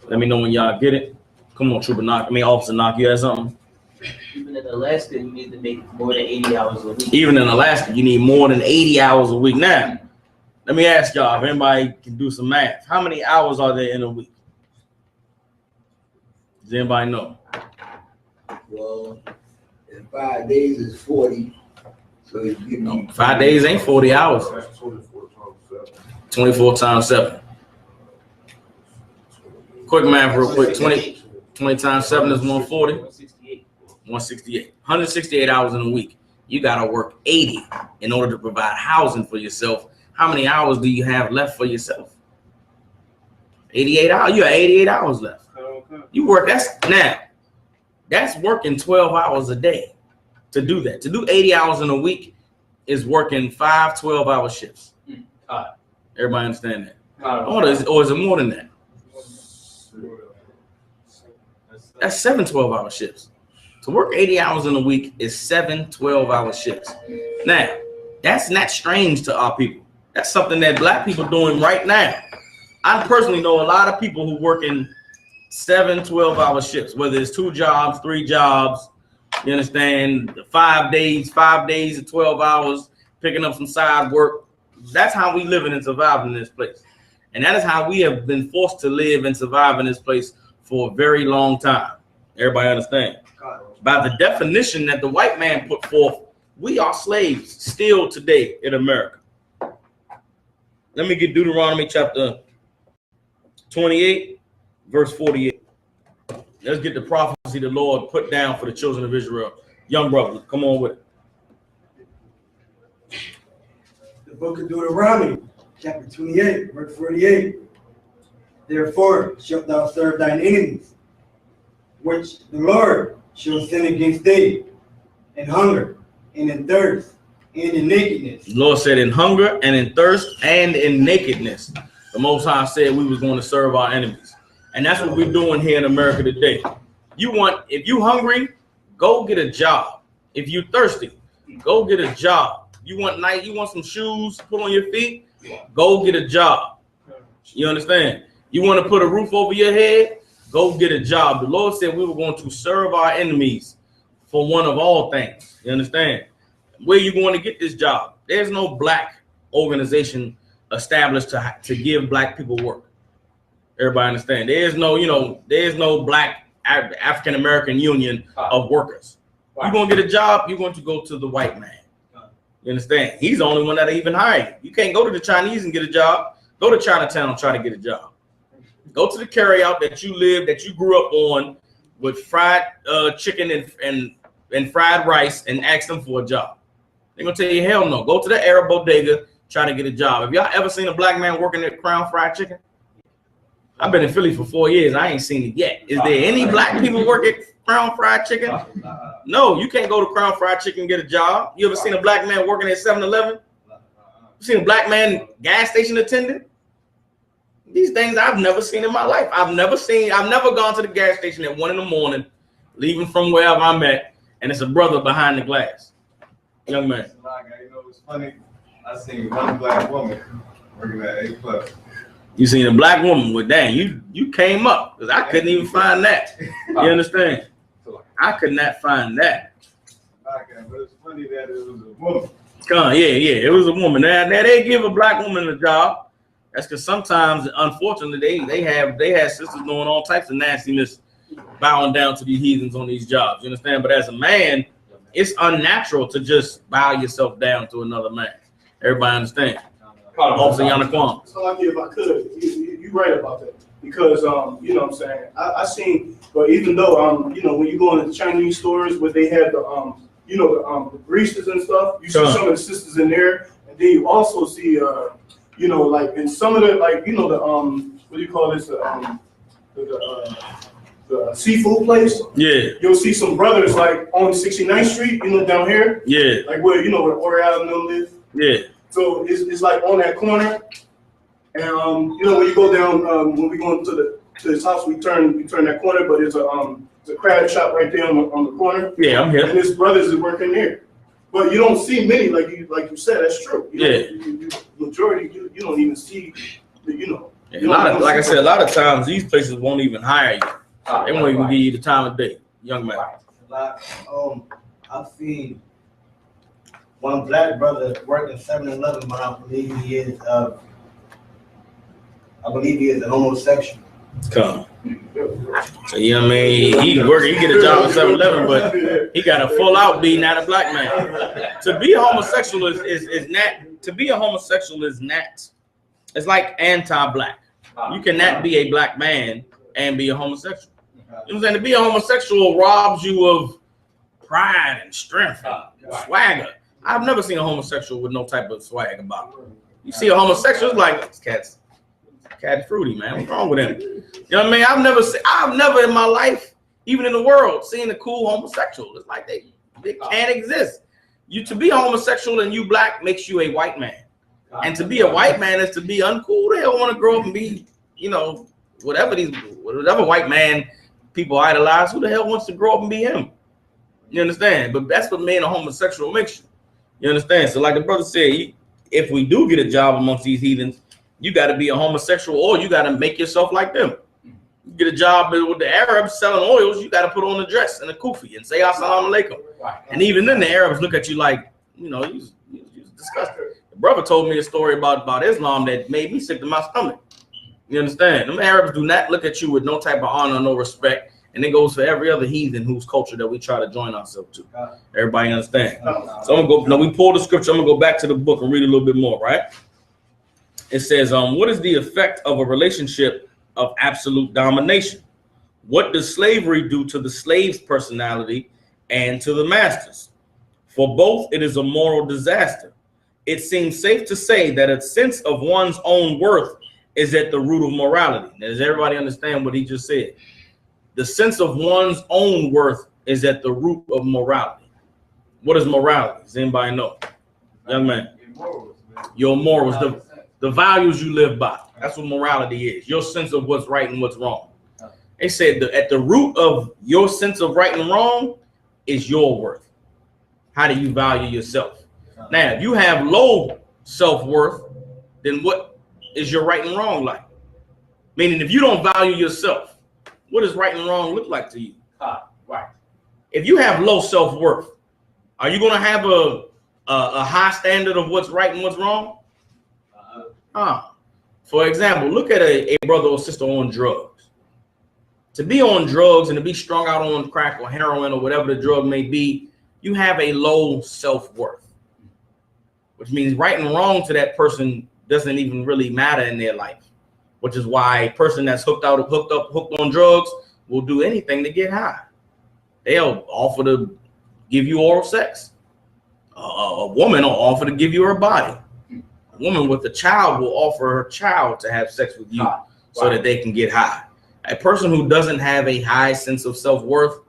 Speaker 2: Let me know when y'all get it. Come on, Officer Knock, you had something?
Speaker 6: Even in Alaska, you need to make more than 80 hours a week.
Speaker 2: Even in Alaska, you need more than 80 hours a week. Now, let me ask y'all, if anybody can do some math, how many hours are there in a week? Does anybody know?
Speaker 5: Well, in 5 days is 40. So you know,
Speaker 2: 5 days ain't 40 hours.
Speaker 4: That's 24 times 7.
Speaker 2: 24 times 7. Quick math real quick. 20 times 7 is 140. 168. 168 hours in a week. You got to work 80 in order to provide housing for yourself. How many hours do you have left for yourself? 88 hours. You have 88 hours left. You work, that's working 12 hours a day to do that. To do 80 hours in a week is working 5 12-hour shifts. Everybody understand that? Or is it more than that? That's 7 12-hour shifts. To work 80 hours in a week is 7 12-hour shifts. Now, that's not strange to our people. That's something that black people are doing right now. I personally know a lot of people who work in 7 12-hour shifts, whether it's 2 jobs, 3 jobs, you understand, 5 days of 12 hours, picking up some side work. That's how we living and surviving in this place. And that is how we have been forced to live and survive in this place for a very long time. Everybody understand? By the definition that the white man put forth, we are slaves still today in America. Let me get Deuteronomy chapter 28, verse 48. Let's get the prophecy the Lord put down for the children of Israel. Young brother, come on with it.
Speaker 7: The book of Deuteronomy, chapter 28, verse 48. Therefore shalt thou serve thine enemies, which the Lord shall send against thee, in hunger, and in thirst, and in nakedness.
Speaker 2: The Lord said in hunger and in thirst and in nakedness. The Most High said we was going to serve our enemies. And that's what we're doing here in America today. If you hungry, go get a job. If you thirsty, go get a job. You want some shoes to put on your feet, go get a job. You understand? You want to put a roof over your head, go get a job. The Lord said we were going to serve our enemies for one of all things. You understand? Where you going to get this job? There's no black organization established to give black people work. Everybody understand? There's no black African American union of workers. You're gonna get a job, you're going to go to the white man. You understand? He's the only one that even hired you. You can't go to the Chinese and get a job. Go to Chinatown and try to get a job. Go to the carryout that you grew up on with fried chicken and fried rice and ask them for a job. They're gonna tell you hell no. Go to the Arab bodega, try to get a job. Have y'all ever seen a black man working at Crown Fried Chicken? I've been in Philly for 4 years. I ain't seen it yet. Is there any black people work at Crown Fried Chicken? No, you can't go to Crown Fried Chicken and get a job. You ever seen a black man working at 7-Eleven? You seen a black man gas station attendant? These things I've never seen in my life. I've never gone to the gas station at 1 a.m, leaving from wherever I'm at, and it's a brother behind the glass. Young man.
Speaker 3: You know what's funny? I seen one black woman working at A+.
Speaker 2: You seen a black woman with that? You came up because I couldn't even find that. You understand? I could not find that.
Speaker 3: But it's funny that it was a woman.
Speaker 2: Yeah, it was a woman. Now they give a black woman a job. That's because sometimes, unfortunately, they had sisters doing all types of nastiness, bowing down to these heathens on these jobs. You understand? But as a man, it's unnatural to just bow yourself down to another man. Everybody understand? Officer Yanaquan.
Speaker 8: So if I could, you're right about that. Because you know what I'm saying, I seen, but even though you know, when you go into the Chinese stores where they have the you know, the baristas and stuff, you see some of the sisters in there, and then you also see you know, like in some of the, like, you know, the what do you call this, the seafood place.
Speaker 2: Yeah.
Speaker 8: You'll see some brothers like on 69th Street, you know, down here.
Speaker 2: Yeah.
Speaker 8: Like where, you know, where Oriel and them live.
Speaker 2: Yeah.
Speaker 8: So it's like on that corner, and you know, when you go down, when we go into his house, we turn that corner, but there's a crab shop right there on the corner.
Speaker 2: Yeah, I'm here.
Speaker 8: And his brothers is working there, but you don't see many, like you said. That's true. Majority you don't even see, you know.
Speaker 2: Yeah, like I said, a lot of times these places won't even hire you. They won't even give you the time of day, young man.
Speaker 7: I've seen one black brother working 7-Eleven, but I believe he is a homosexual.
Speaker 2: Come. So, you know what I mean? He get a job at 7-Eleven, but he got a full out beating out of black man. To be a homosexual is not, to be a homosexual is not, it's like anti-black. You cannot be a black man and be a homosexual. You know what I'm saying? To be a homosexual robs you of pride and strength and swagger. I've never seen a homosexual with no type of swag about him. You see a homosexual, it's like, this cat's fruity, man. What's wrong with him? You know what I mean? I've never in my life, even in the world, seen a cool homosexual. It's like they can't exist. To be a homosexual and you black makes you a white man. And to be a white man is to be uncool. They don't want to grow up and be, you know, whatever white man people idolize. Who the hell wants to grow up and be him? You understand? But that's what being a homosexual makes you. You understand? So like the brother said, if we do get a job amongst these heathens, you got to be a homosexual or you got to make yourself like them. You get a job with the Arabs selling oils, you got to put on a dress and a kufi and say assalamu alaikum. And even then the Arabs look at you like, you know, you disgusting. The brother told me a story about Islam that made me sick to my stomach. You understand? Them Arabs do not look at you with no type of honor, no respect. And it goes for every other heathen whose culture that we try to join ourselves to. Everybody understand? So I'm gonna go. Now we pull the scripture. I'm gonna go back to the book and read a little bit more. Right? It says, "What is the effect of a relationship of absolute domination? What does slavery do to the slave's personality and to the master's? For both, it is a moral disaster. It seems safe to say that a sense of one's own worth is at the root of morality." Does everybody understand what he just said? The sense of one's own worth is at the root of morality. What is morality? Does anybody know? Young man. Your morals, the values you live by. That's what morality is. Your sense of what's right and what's wrong. They said that at the root of your sense of right and wrong is your worth. How do you value yourself? Now, if you have low self-worth, then what is your right and wrong like? Meaning, if you don't value yourself, what does right and wrong look like to you? Right. If you have low self-worth, are you going to have a high standard of what's right and what's wrong? For example, look at a brother or sister on drugs. To be on drugs and to be strung out on crack or heroin or whatever the drug may be, you have a low self-worth, which means right and wrong to that person doesn't even really matter in their life, which is why a person that's hooked on drugs will do anything to get high. They'll offer to give you oral sex. A woman will offer to give you her body. A woman with a child will offer her child to have sex with you so that they can get high. A person who doesn't have a high sense of self-worth,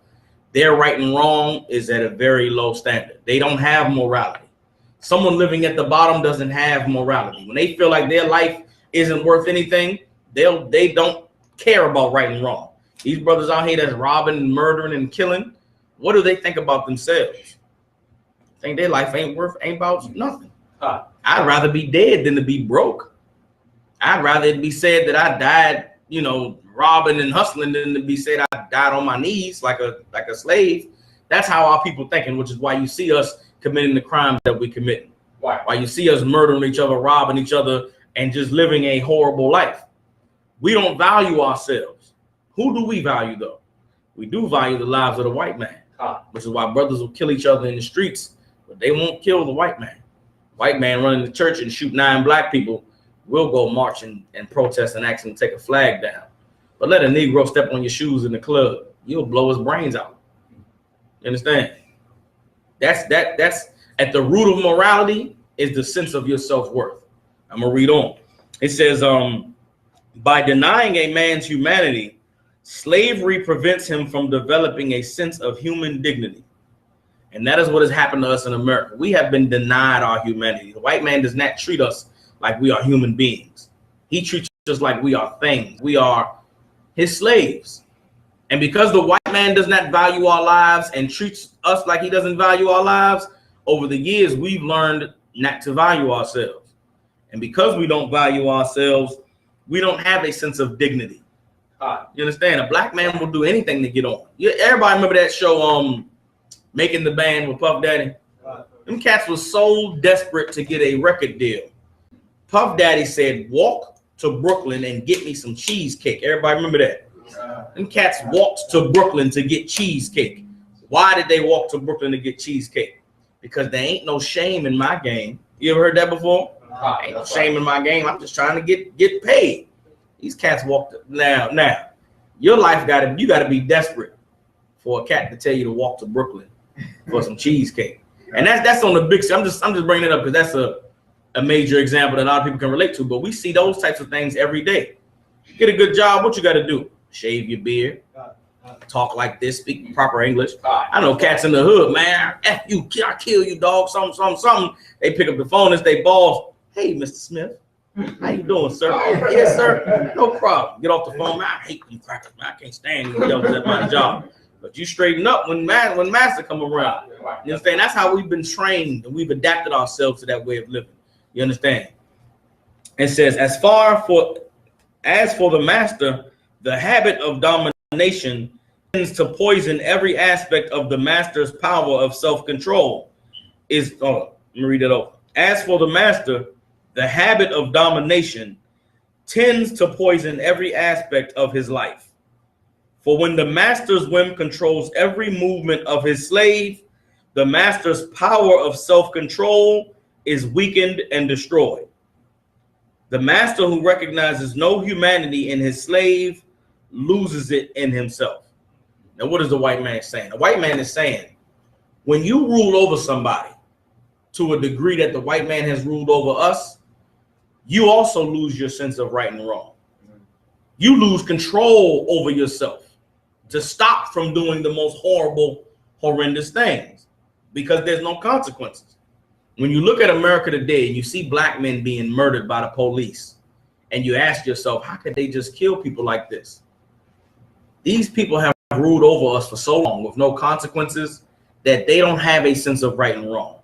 Speaker 2: their right and wrong is at a very low standard. They don't have morality. Someone living at the bottom doesn't have morality. When they feel like their life isn't worth anything, they don't care about right and wrong. These brothers out here that's robbing and murdering and killing, what do they think about themselves? Think their life ain't about nothing. I'd rather be dead than to be broke. I'd rather it be said that I died, robbing and hustling than to be said I died on my knees like a slave. That's how our people thinking, which is why you see us committing the crimes that we commit. Why you see us murdering each other, robbing each other, and just living a horrible life. We don't value ourselves. Who do we value though? We do value the lives of the white man, which is why brothers will kill each other in the streets, but they won't kill the white man. White man running the church and shoot 9 black people, will go march and protest and ask him to take a flag down. But let a Negro step on your shoes in the club, you'll blow his brains out. You understand? That's at the root of morality is the sense of your self-worth. I'm gonna read on. It says, by denying a man's humanity, slavery prevents him from developing a sense of human dignity. And that is what has happened to us in America. We have been denied our humanity. The white man does not treat us like we are human beings. He treats us like we are things. We are his slaves. And because the white man does not value our lives and treats us like he doesn't value our lives, over the years, we've learned not to value ourselves. And because we don't value ourselves, we don't have a sense of dignity. You understand? A black man will do anything to get on. Everybody remember that show, Making the Band with Puff Daddy? Them cats was so desperate to get a record deal. Puff Daddy said, walk to Brooklyn and get me some cheesecake. Everybody remember that? Them cats walked to Brooklyn to get cheesecake. Why did they walk to Brooklyn to get cheesecake? Because there ain't no shame in my game. You ever heard that before? Ain't no shame in my game. I'm just trying to get paid. These cats walked now. Your life you gotta be desperate for a cat to tell you to walk to Brooklyn for some cheesecake. And that's on the big. I'm just bringing it up because that's a major example that a lot of people can relate to. But we see those types of things every day. Get a good job. What you got to do? Shave your beard. Talk like this. Speak proper English. I know cats in the hood, man. F you, I kill you, dog. Something. They pick up the phone as they boss. Hey, Mr. Smith. How you doing, sir? Yes, sir. No problem. Get off the phone, man. I hate them crackers, man. I can't stand these yells at my job. But you straighten up when master come around. You understand? That's how we've been trained, and we've adapted ourselves to that way of living. You understand? It says, as for the master, the habit of domination tends to poison every aspect of the master's power of self-control. Let me read it over. As for the master, the habit of domination tends to poison every aspect of his life. For when the master's whim controls every movement of his slave, the master's power of self-control is weakened and destroyed. The master who recognizes no humanity in his slave loses it in himself. Now, what is the white man saying? The white man is saying, when you rule over somebody to a degree that the white man has ruled over us, you also lose your sense of right and wrong. You lose control over yourself to stop from doing the most horrible, horrendous things because there's no consequences. When you look at America today and you see black men being murdered by the police, and you ask yourself, how could they just kill people like this? These people have ruled over us for so long with no consequences that they don't have a sense of right and wrong.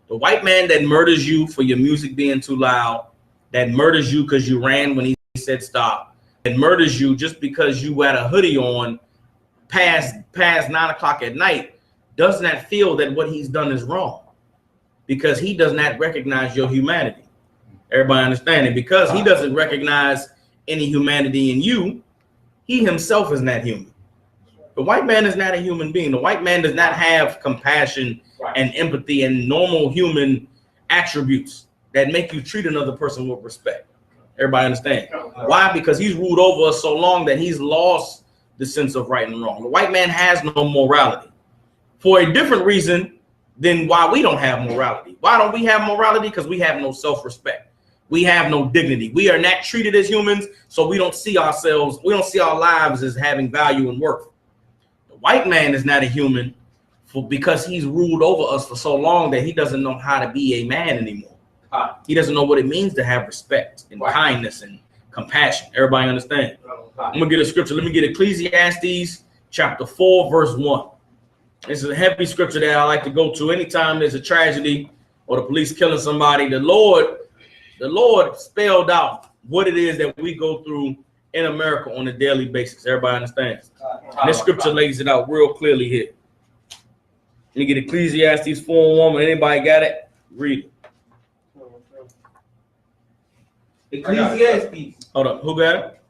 Speaker 2: The white man that murders you for your music being too loud, that murders you because you ran when he said stop, that murders you just because you had a hoodie on past 9 o'clock at night, does not feel that what he's done is wrong because he does not recognize your humanity. Everybody understand it? Because he doesn't recognize any humanity in you, he himself is not human. The white man is not a human being. The white man does not have compassion and empathy and normal human attributes that make you treat another person with respect. Everybody understand? Why? Because he's ruled over us so long that he's lost the sense of right and wrong. The white man has no morality for a different reason than why we don't have morality. Why don't we have morality? Because we have no self-respect. We have no dignity. We are not treated as humans, so we don't see ourselves, we don't see our lives as having value and worth. The white man is not a human because he's ruled over us for so long that he doesn't know how to be a man anymore. He doesn't know what it means to have respect and kindness and compassion. Everybody understand? I'm gonna get a scripture. Let me get Ecclesiastes chapter 4, verse 1. This is a heavy scripture that I like to go to anytime there's a tragedy or the police killing somebody. The Lord spelled out what it is that we go through in America on a daily basis. Everybody understands? And this scripture lays it out real clearly here. Let me get Ecclesiastes 4:1. Anybody got it? Read it.
Speaker 6: Ecclesiastes.
Speaker 2: Hold up. Who got it?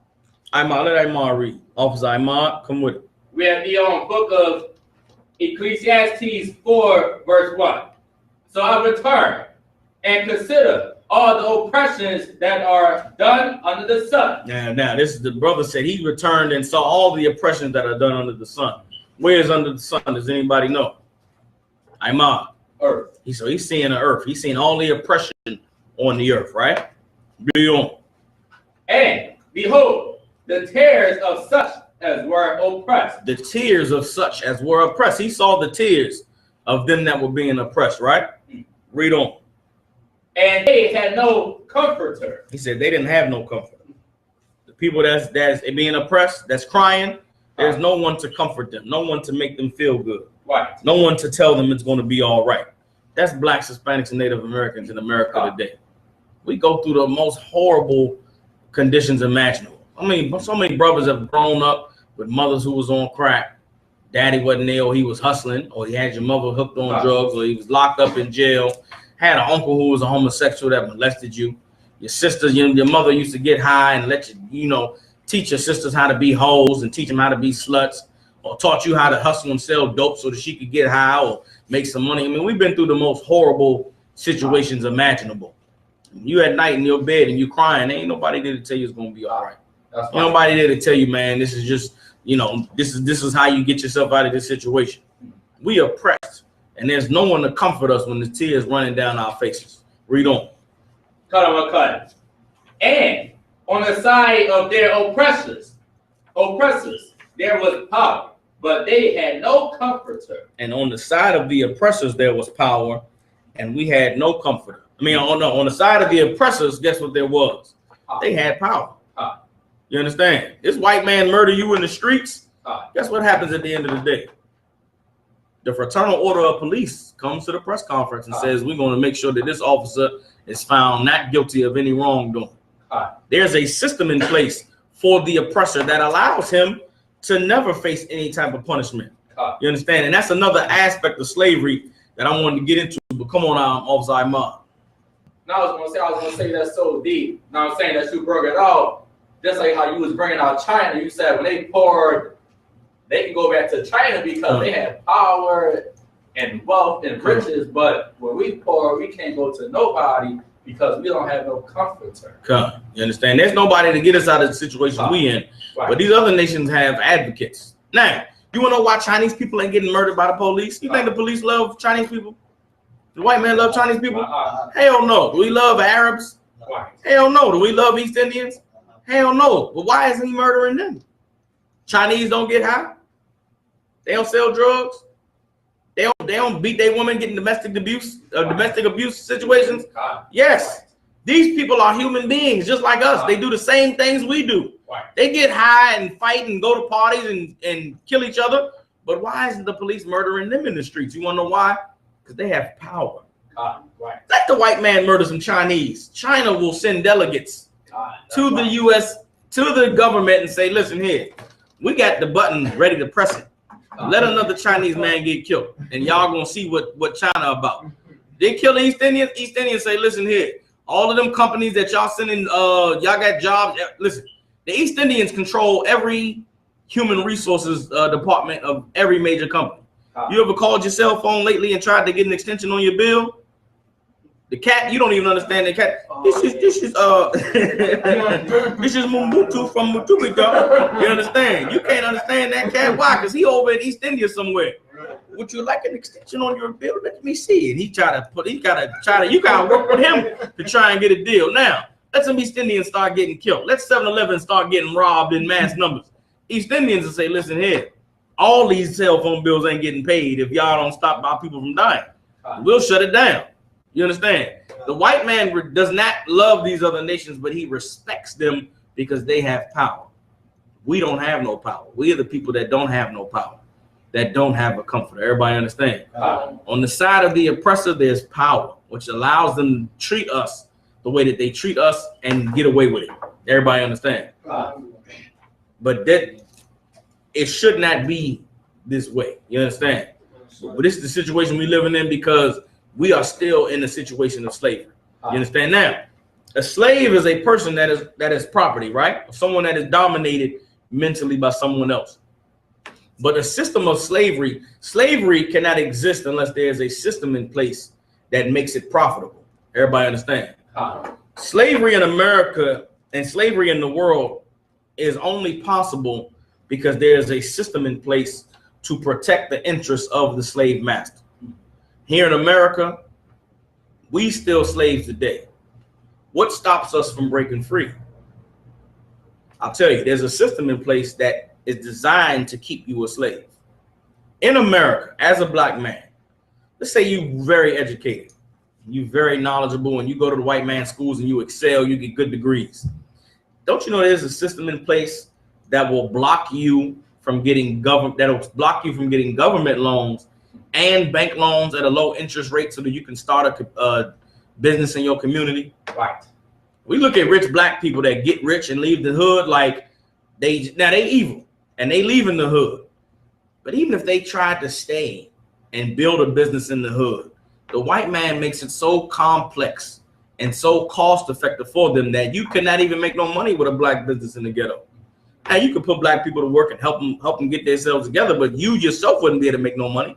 Speaker 2: Imad. Let Imad read. Officer Imad, come with it.
Speaker 9: We have the book of Ecclesiastes 4, verse 1. So I return and consider all the oppressions that are done under the sun.
Speaker 2: Now, this is the brother said he returned and saw all the oppressions that are done under the sun. Where is under the sun? Does anybody know? Imad.
Speaker 9: Earth.
Speaker 2: He's seeing the earth. He's seeing all the oppression on the earth, right? Read on.
Speaker 9: And behold, the tears of such as were oppressed.
Speaker 2: The tears of such as were oppressed. He saw the tears of them that were being oppressed, right? Read on.
Speaker 9: And they had no comforter.
Speaker 2: He said they didn't have no comfort. The people that's being oppressed, that's crying, there's no one to comfort them, no one to make them feel good,
Speaker 9: Right.
Speaker 2: no one to tell them it's going to be all right. That's blacks, Hispanics, and Native Americans in America today. We go through the most horrible conditions imaginable. I mean, so many brothers have grown up with mothers who was on crack. Daddy wasn't there, or he was hustling, or he had your mother hooked on drugs, or he was locked up in jail. Had an uncle who was a homosexual that molested you. Your sisters, your mother used to get high and let you, teach your sisters how to be hoes and teach them how to be sluts, or taught you how to hustle and sell dope so that she could get high or make some money. I mean, we've been through the most horrible situations imaginable. You at night in your bed and you crying, ain't nobody there to tell you it's gonna be all right. Ain't nobody there to tell you, man, this is just, this is how you get yourself out of this situation. We oppressed, and there's no one to comfort us when the tears running down our faces. Read on.
Speaker 9: Cut. And on the side of their oppressors, there was power, but they had no comforter.
Speaker 2: And on the side of the oppressors, there was power, and we had no comforter. I mean, on the side of the oppressors, guess what there was? They had power. You understand? This white man murder you in the streets. Guess what happens at the end of the day? The Fraternal Order of Police comes to the press conference and says, we're going to make sure that this officer is found not guilty of any wrongdoing. There's a system in place for the oppressor that allows him to never face any type of punishment. You understand? And that's another aspect of slavery that I wanted to get into. But come on, Officer Imad.
Speaker 9: Now I was gonna say that's so deep. Now I'm saying that you broke it out, just like how you was bringing out China. You said when they poured, they can go back to China because they have power and wealth and riches. But when we poor, we can't go to nobody because we don't have no comforter.
Speaker 2: You understand? There's nobody to get us out of the situation we in. But these other nations have advocates. Now, you want to know why Chinese people ain't getting murdered by the police? You think the police love Chinese people? The white man love Chinese people? Hell no. Do we love Arabs? Hell no. Do we love East Indians? Hell no. But why isn't he murdering them? Chinese don't get high. They don't sell drugs. They don't beat their women getting domestic abuse situations. Yes. These people are human beings just like us. They do the same things we do. They get high and fight and go to parties and kill each other. But why isn't the police murdering them in the streets? You want to know why? Because they have power. Let the white man murder some Chinese. China will send delegates to the U.S., to the government and say, listen here, we got the button ready to press it. Let another Chinese man get killed. And y'all going to see what China about. They kill the East Indians. East Indians say, listen here, All of them companies that y'all sending, y'all got jobs. Listen, the East Indians control every human resources department of every major company. You ever called your cell phone lately and tried to get an extension on your bill? The cat, you don't even understand the cat. This is this is Mobutu from Mutubika. You understand? You can't understand that cat. Why? Because he over in East India somewhere. Would you like an extension on your bill? Let me see it. You gotta work with him to try and get a deal. Now, let some East Indians start getting killed. Let 7-Eleven start getting robbed in mass numbers. East Indians will say, listen here, all these cell phone bills ain't getting paid if y'all don't stop our people from dying. We'll shut it down. You understand? The white man does not love these other nations, but he respects them because they have power. We don't have no power. We are the people that don't have no power, that don't have a comforter. Everybody understand? On the side of the oppressor, there's power, which allows them to treat us the way that they treat us and get away with it. Everybody understand? But that it should not be this way. You understand? But this is the situation we living in because we are still in the situation of slavery. You understand? Now, a slave is a person that is property, right? Someone that is dominated mentally by someone else. But a system of slavery cannot exist unless there's a system in place that makes it profitable. Everybody understand? Slavery in America and slavery in the world is only possible because there's a system in place to protect the interests of the slave master. Here in America, we still slaves today. What stops us from breaking free? I'll tell you, there's a system in place that is designed to keep you a slave. In America, as a black man, let's say you're very educated, you're very knowledgeable, and you go to the white man schools and you excel, you get good degrees. Don't you know there's a system in place that will block you from getting government loans and bank loans at a low interest rate so that you can start a business in your community? Right. We look at rich black people that get rich and leave the hood like they evil and they leave in the hood. But even if they tried to stay and build a business in the hood, the white man makes it so complex and so cost effective for them that you cannot even make no money with a black business in the ghetto. Now you could put black people to work and help them get themselves together, but you yourself wouldn't be able to make no money.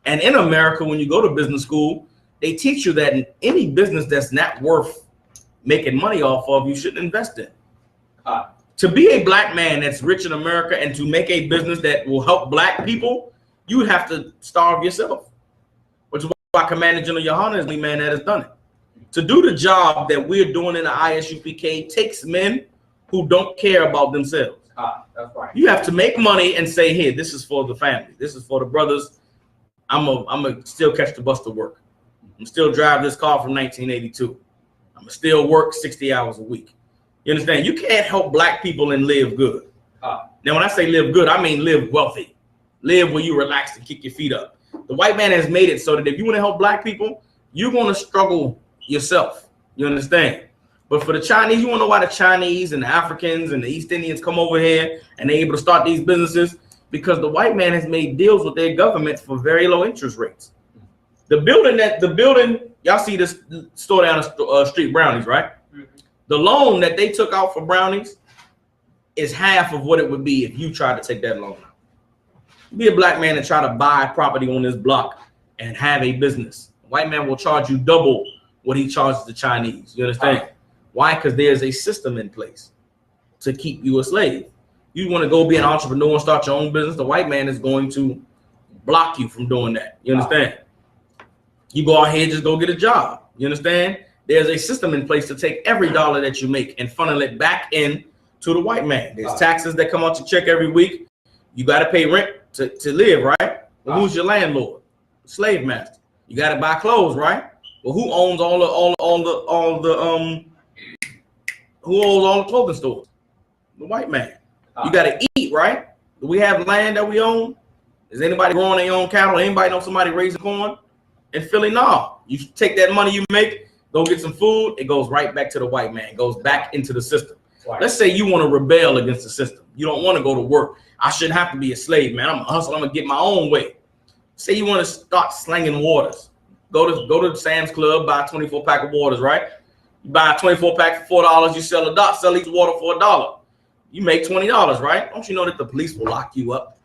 Speaker 2: And in America, when you go to business school, they teach you that in any business that's not worth making money off of, you shouldn't invest in. To be a black man that's rich in America and to make a business that will help black people, you would have to starve yourself, which is why Commander General Yohana is the man that has done it. To do the job that we're doing in the ISUPK takes men who don't care about themselves.
Speaker 9: That's right.
Speaker 2: You have to make money and say, here, this is for the family. This is for the brothers. I'm gonna still catch the bus to work. I'm still drive this car from 1982. I'm gonna still work 60 hours a week. You understand? You can't help black people and live good. Now, when I say live good, I mean live wealthy. Live where you relax and kick your feet up. The white man has made it so that if you want to help black people, you're gonna struggle yourself. You understand? But for the Chinese, you want to know why the Chinese and the Africans and the East Indians come over here and they're able to start these businesses? Because the white man has made deals with their governments for very low interest rates. The building, y'all see this store down the street, Brownies, right? The loan that they took out for Brownies is half of what it would be if you tried to take that loan out. Be a black man and try to buy property on this block and have a business. The white man will charge you double what he charges the Chinese. You understand? Why? Because there's a system in place to keep you a slave. You want to go be an entrepreneur and start your own business, the white man is going to block you from doing that. You understand? You go out here, just go get a job. You understand? There's a system in place to take every dollar that you make and funnel it back in to the white man. There's taxes that come out your check every week. You got to pay rent to live, right? Well, who's your landlord? Slave master. You got to buy clothes, right? Well, who owns all the clothing stores? The white man. You got to eat, right? Do we have land that we own? Is anybody growing their own cattle? Anybody know somebody raising corn? In Philly, no. You take that money you make, go get some food, it goes right back to the white man. It goes back into the system. Right. Let's say you want to rebel against the system. You don't want to go to work. I shouldn't have to be a slave, man. I'm a hustler. I'm going to get my own way. Say you want to start slanging waters. Go to Sam's Club, buy a 24-pack of waters, right? You buy a 24 pack for $4. You sell each water for $1. You make $20, right? Don't you know that the police will lock you up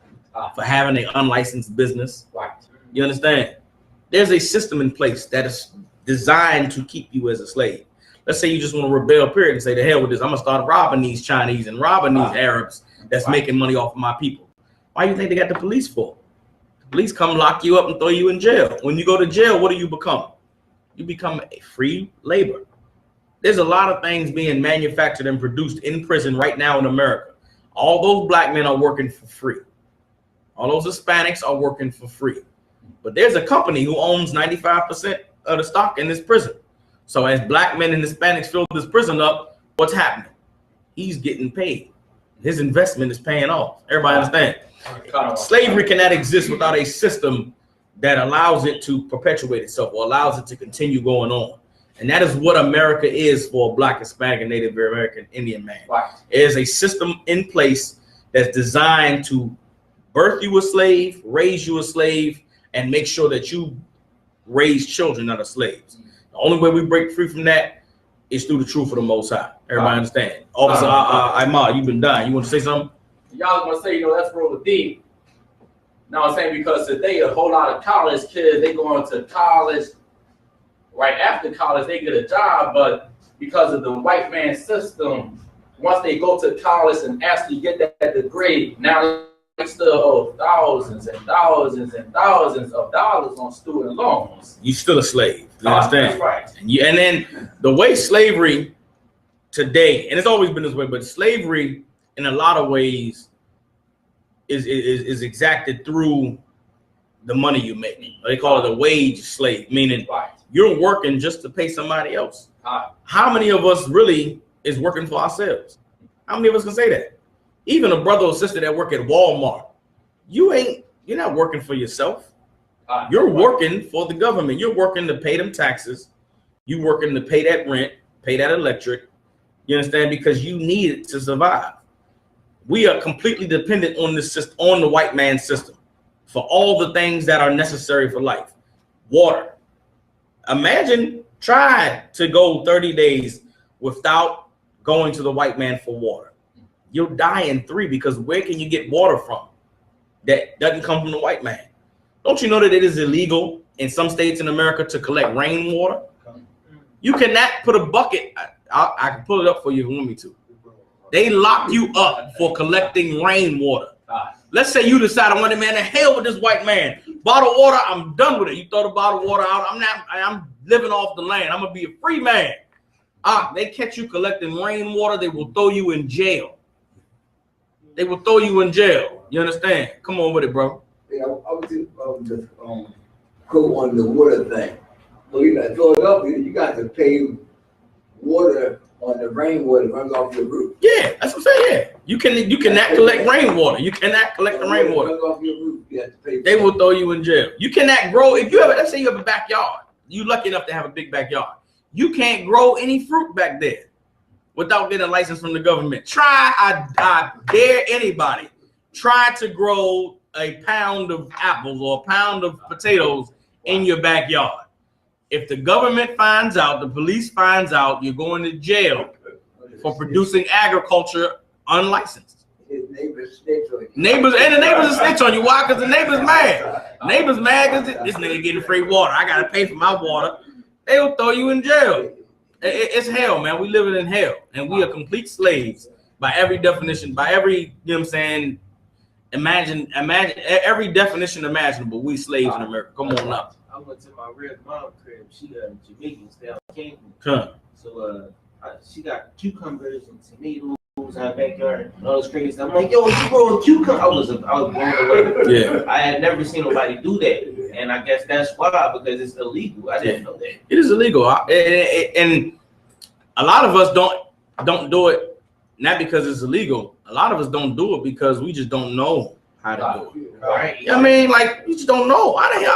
Speaker 2: for having an unlicensed business?
Speaker 9: Right.
Speaker 2: You understand? There's a system in place that is designed to keep you as a slave. Let's say you just want to rebel, period, and say, the hell with this. I'm going to start robbing these Chinese and robbing these Arabs that's making money off of my people. Why do you think they got the police for? The police come lock you up and throw you in jail. When you go to jail, what do you become? You become a free labor. There's a lot of things being manufactured and produced in prison right now in America. All those black men are working for free. All those Hispanics are working for free. But there's a company who owns 95% of the stock in this prison. So as black men and Hispanics fill this prison up, what's happening? He's getting paid. His investment is paying off. Everybody understand? Slavery cannot exist without a system that allows it to perpetuate itself or allows it to continue going on. And that is what America is for a black, Hispanic, and Native American Indian man.
Speaker 9: Right.
Speaker 2: It is a system in place that's designed to birth you a slave, raise you a slave, and make sure that you raise children that are slaves. The only way we break free from that is through the truth of the Most High. Everybody understand? Officer Aymar, you've been dying. You want to say something?
Speaker 9: Y'all gonna say, that's real deep. Now I'm saying because today a whole lot of college kids, they going to college. Right after college, they get a job, but because of the white man system, once they go to college and actually get that degree, now they still owe thousands and thousands and thousands of dollars on student loans.
Speaker 2: You're still a slave. You understand?
Speaker 9: That's right.
Speaker 2: And then the way slavery today, and it's always been this way, but slavery in a lot of ways is exacted through the money you make. They call it a wage slave, meaning you're working just to pay somebody else. How many of us really is working for ourselves? How many of us can say that? Even a brother or sister that work at Walmart, you're not working for yourself. You're working for the government. You're working to pay them taxes. You're working to pay that rent, pay that electric. You understand? Because you need it to survive. We are completely dependent on this system, on the white man system, for all the things that are necessary for life. Water. Imagine try to go 30 days without going to the white man for water. You'll die in 3 because where can you get water from that doesn't come from the white man? Don't you know that it is illegal in some states in America to collect rainwater? You cannot put a bucket. I can pull it up for you if you want me to. They lock you up for collecting rainwater. Let's say you decide, I want to, man, the hell with this white man. Bottled water, I'm done with it. You throw the bottled water out. I'm living off the land. I'm gonna be a free man. They catch you collecting rainwater, they will throw you in jail. They will throw you in jail. You understand? Come on with it, bro.
Speaker 5: Yeah, I was just quote on the water thing. So you got Philadelphia, you got to pay water on the rainwater that runs off your roof.
Speaker 2: Yeah, that's what I'm saying. Yeah. You cannot collect rainwater. You cannot collect the rainwater.
Speaker 5: Runs off your roof. You have to pay.
Speaker 2: They will throw you in jail. You cannot grow if you have. Let's say you have a backyard. You lucky enough to have a big backyard. You can't grow any fruit back there without getting a license from the government. I dare anybody try to grow a pound of apples or a pound of potatoes in your backyard. If the government finds out, the police finds out, you're going to jail for producing agriculture unlicensed.
Speaker 5: His neighbors snitch on you.
Speaker 2: Neighbors will snitch on you. Why? Because the neighbor's mad. Neighbor's mad because this nigga getting free water. I gotta pay for my water. They'll throw you in jail. It's hell, man. We living in hell, and we are complete slaves by every definition, by every, you know what I'm saying. Imagine every definition imaginable. We slaves in America. Come on up.
Speaker 6: I went to my red mom crib. She Jamaican style came.
Speaker 2: Huh.
Speaker 6: So she got cucumbers and tomatoes in her backyard and all this crazy stuff. I'm like, yo, you growing cucumbers? I was blown away.
Speaker 2: Yeah.
Speaker 6: I had never seen nobody do that, and I guess that's why, because it's illegal. I didn't know that.
Speaker 2: It is illegal, and a lot of us don't do it not because it's illegal. A lot of us don't do it because we just don't know how to do it.
Speaker 6: Right.
Speaker 2: I mean, like, you just don't know. How do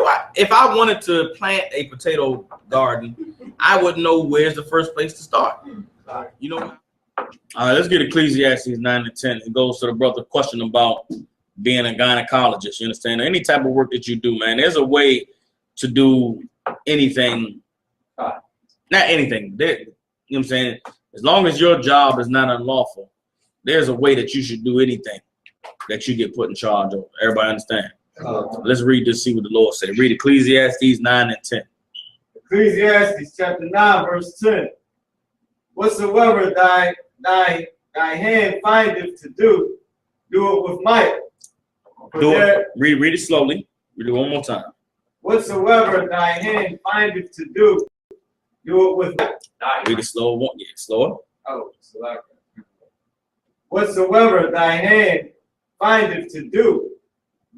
Speaker 2: I? If I wanted to plant a potato garden, I would know where's the first place to start. You know. All right, let's get Ecclesiastes 9 to 10. It goes to the brother question about being a gynecologist. You understand? Any type of work that you do, man, there's a way to do anything Not anything. You know what I'm saying? As long as your job is not unlawful, there's a way that you should do anything that you get put in charge of. Everybody understand? Let's read this, see what the Lord said. Read Ecclesiastes 9 and 10.
Speaker 3: Ecclesiastes chapter 9, verse 10. Whatsoever thy hand findeth to do, do it with might.
Speaker 2: Do it. Read it slowly. Read it one more time.
Speaker 3: Whatsoever thy hand findeth to do, do it with might.
Speaker 2: Read it slow. Yeah, slower.
Speaker 3: Oh, select. Whatsoever thy hand findeth to do,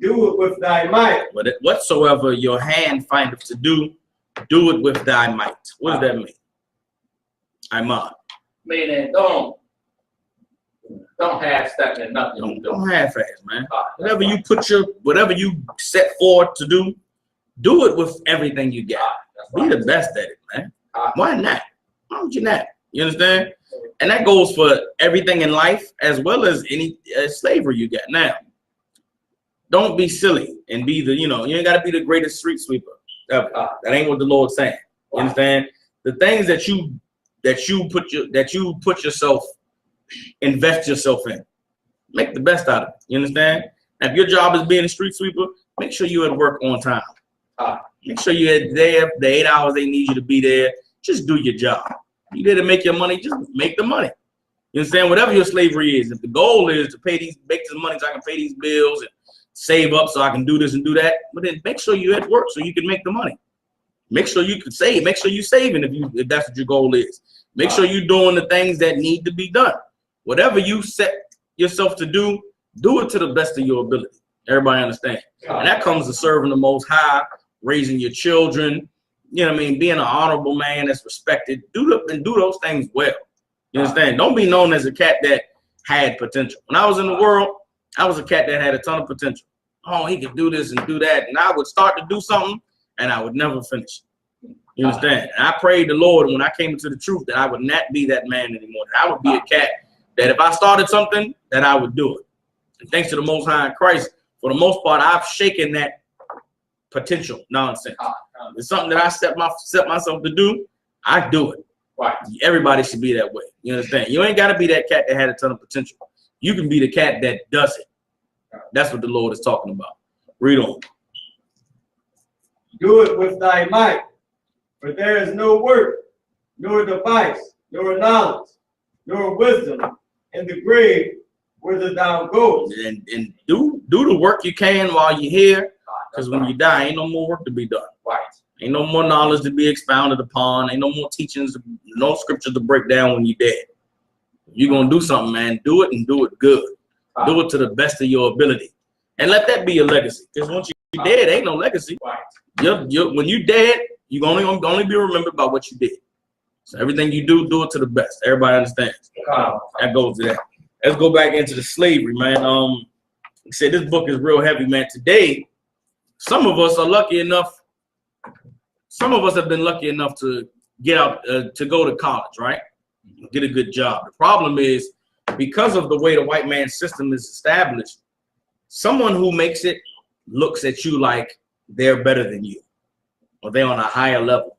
Speaker 3: do it with thy might.
Speaker 2: But whatsoever your hand findeth to do it with thy might. What does that mean? Iman.
Speaker 9: Meaning, don't half-step in nothing.
Speaker 2: Don't half-ass, man. Whatever you set forward to do it with everything you got. Be the best at it, man. Why not? Why would you not? You understand? And that goes for everything in life as well as any slavery you got. Now, don't be silly and be you ain't got to be the greatest street sweeper ever. That ain't what the Lord's saying. You understand? The things that you put yourself, invest yourself in, make the best out of it. You understand? Now, if your job is being a street sweeper, make sure you're at work on time. Make sure you're there the 8 hours they need you to be there. Just do your job. You there to make your money, just make the money. You understand? Whatever your slavery is, if the goal is to make this money so I can pay these bills and save up so I can do this and do that, but then make sure you're at work so you can make the money. Make sure you can save. Make sure you're saving if that's what your goal is. Make sure you're doing the things that need to be done. Whatever you set yourself to do it to the best of your ability. Everybody understand? And that comes to serving the Most High, raising your children, you know what I mean, being an honorable man that's respected. Do those things well. You understand? Don't be known as a cat that had potential. When I was in the world, I was a cat that had a ton of potential. Oh, he could do this and do that. And I would start to do something and I would never finish. You understand? And I prayed the Lord when I came into the truth that I would not be that man anymore. That I would be a cat that if I started something, that I would do it. And thanks to the Most High in Christ, for the most part, I've shaken that potential nonsense. It's something that I set myself to do, I do it. Right. Everybody should be that way. You understand? You ain't got to be that cat that had a ton of potential. You can be the cat that does it. That's what the Lord is talking about. Read on.
Speaker 3: Do it with thy might, for there is no work, nor device, nor knowledge, nor wisdom in the grave whither thou goest.
Speaker 2: And do the work you can while you're here, because when you die, ain't no more work to be done.
Speaker 9: Right.
Speaker 2: Ain't no more knowledge to be expounded upon. Ain't no more teachings, no scripture to break down when you're dead. If you're going to do something, man, do it and do it good. Do it to the best of your ability. And let that be your legacy. Because once you're dead, ain't no legacy.
Speaker 9: Right.
Speaker 2: When you're dead, you're only be remembered by what you did. So everything you do it to the best. Everybody understands. That goes to that. Let's go back into the slavery, man. Like I said, this book is real heavy, man. Today, some of us are lucky enough. Some of us have been lucky enough to get out, to go to college, right? Get a good job. The problem is, because of the way the white man's system is established, someone who makes it looks at you like they're better than you, or they're on a higher level.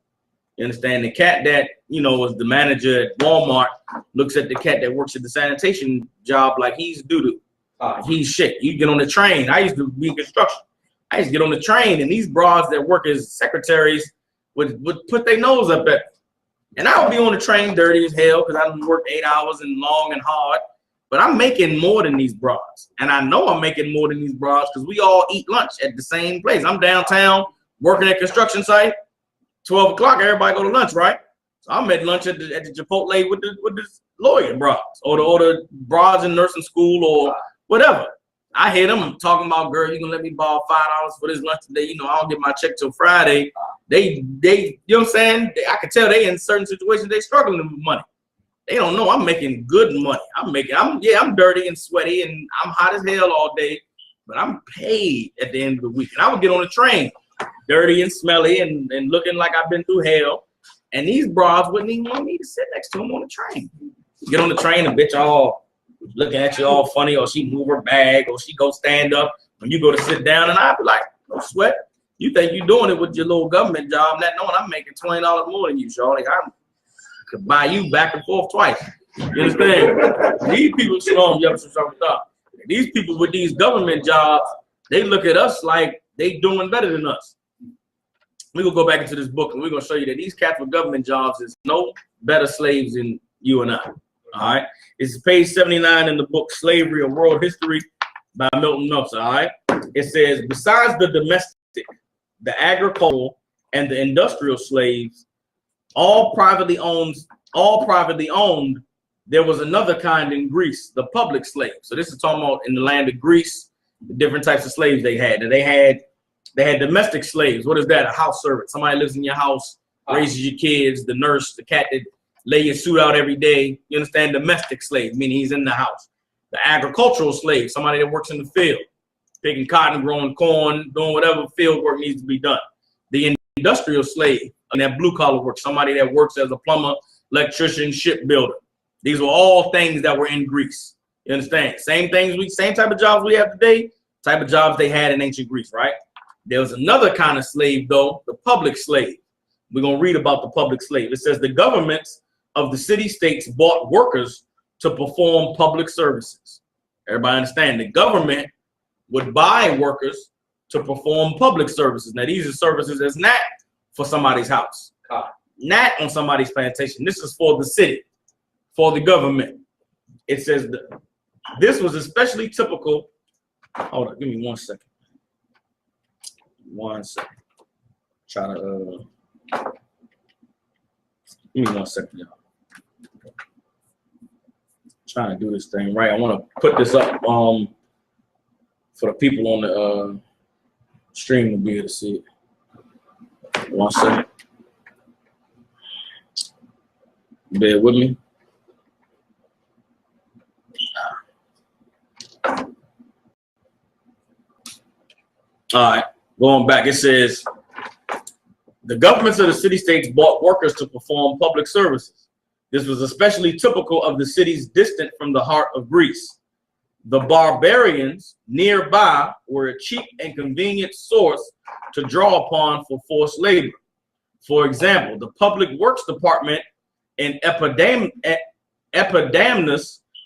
Speaker 2: You understand? The cat that, was the manager at Walmart looks at the cat that works at the sanitation job like he's doo-doo. He's shit. You get on the train. I used to be in construction. I used to get on the train, and these broads that work as secretaries would put their nose up at me. And I would be on the train dirty as hell because I done worked 8 hours and long and hard. But I'm making more than these broads. And I know I'm making more than these broads because we all eat lunch at the same place. I'm downtown working at construction site. 12 o'clock, everybody go to lunch, right? So I'm at lunch at the Chipotle with the lawyer broads or the broads in nursing school or whatever. I hear them talking about, girl, you gonna let me borrow $5 for this lunch today? I don't get my check till Friday. They, you know what I'm saying? I can tell they in certain situations they struggling with money. They don't know I'm making good money. I'm dirty and sweaty and I'm hot as hell all day, but I'm paid at the end of the week. And I would get on the train, dirty and smelly and looking like I've been through hell. And these broads wouldn't even want me to sit next to them on the train. Get on the train and bitch all looking at you all funny, or she move her bag, or she go stand up when you go to sit down, and I'd be like, no sweat. You think you doing it with your little government job, not knowing I'm making $20 more than you, Charlie. could buy you back and forth twice. You understand? These people, these people with these government jobs, they look at us like they doing better than us. We're gonna go back into this book and we're gonna show you that these cats with government jobs is no better slaves than you and I. All right. It's page 79 in the book Slavery, A World History by Milton Knox. All right. It says, besides the domestic, the agricultural, and the industrial slaves, all privately owned, there was another kind in Greece, the public slave. So this is talking about in the land of Greece, the different types of slaves they had. And they had domestic slaves. What is that? A house servant. Somebody lives in your house, raises your kids, the nurse, the cat that lay your suit out every day. You understand? Domestic slave, meaning he's in the house. The agricultural slave, somebody that works in the field, picking cotton, growing corn, doing whatever field work needs to be done. The industrial slave, and that blue collar work, somebody that works as a plumber, electrician, shipbuilder. These were all things that were in Greece. You understand? Same type of jobs we have today, type of jobs they had in ancient Greece, right? There was another kind of slave, though, the public slave. We're going to read about the public slave. It says the governments of the city-states bought workers to perform public services. Everybody understand? The government would buy workers to perform public services. Now, these are services that's not for somebody's house, not on somebody's plantation. This is for the city, for the government. It says this was especially typical. Hold on, give me 1 second. 1 second. Try to give me 1 second, y'all. Trying to do this thing right. I want to put this up for the people on the stream to be able to see it. 1 second. Bear with me. All right, going back, it says the governments of the city-states bought workers to perform public services. This was especially typical of the cities distant from the heart of Greece. The barbarians nearby were a cheap and convenient source to draw upon for forced labor. For example, the public works department in Epidamnus,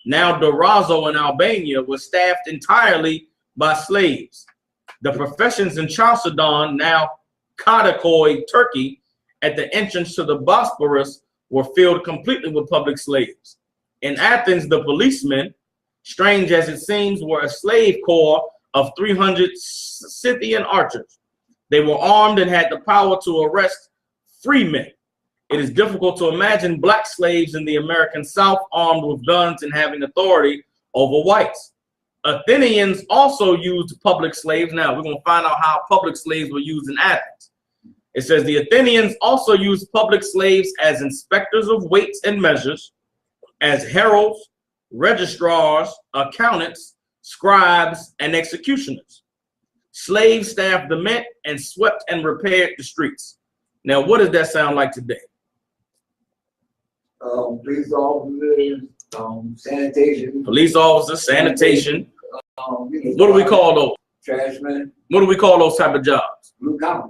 Speaker 2: now Dorazo in Albania, was staffed entirely by slaves. The professions in Chalcedon, now Kadikoy, Turkey, at the entrance to the Bosporus, were filled completely with public slaves. In Athens, the policemen, strange as it seems, were a slave corps of 300 Scythian archers. They were armed and had the power to arrest free men. It is difficult to imagine black slaves in the American South armed with guns and having authority over whites. Athenians also used public slaves. Now, we're going to find out how public slaves were used in Athens. It says the Athenians also used public slaves as inspectors of weights and measures, as heralds, registrars, accountants, scribes, and executioners. Slaves staffed the mint and swept and repaired the streets. Now, what does that sound like today?
Speaker 5: Police officers, sanitation.
Speaker 2: Police officers, sanitation.
Speaker 5: What
Speaker 2: do we call those?
Speaker 5: Trashmen.
Speaker 2: What do we call those type of jobs?
Speaker 5: Blue collar.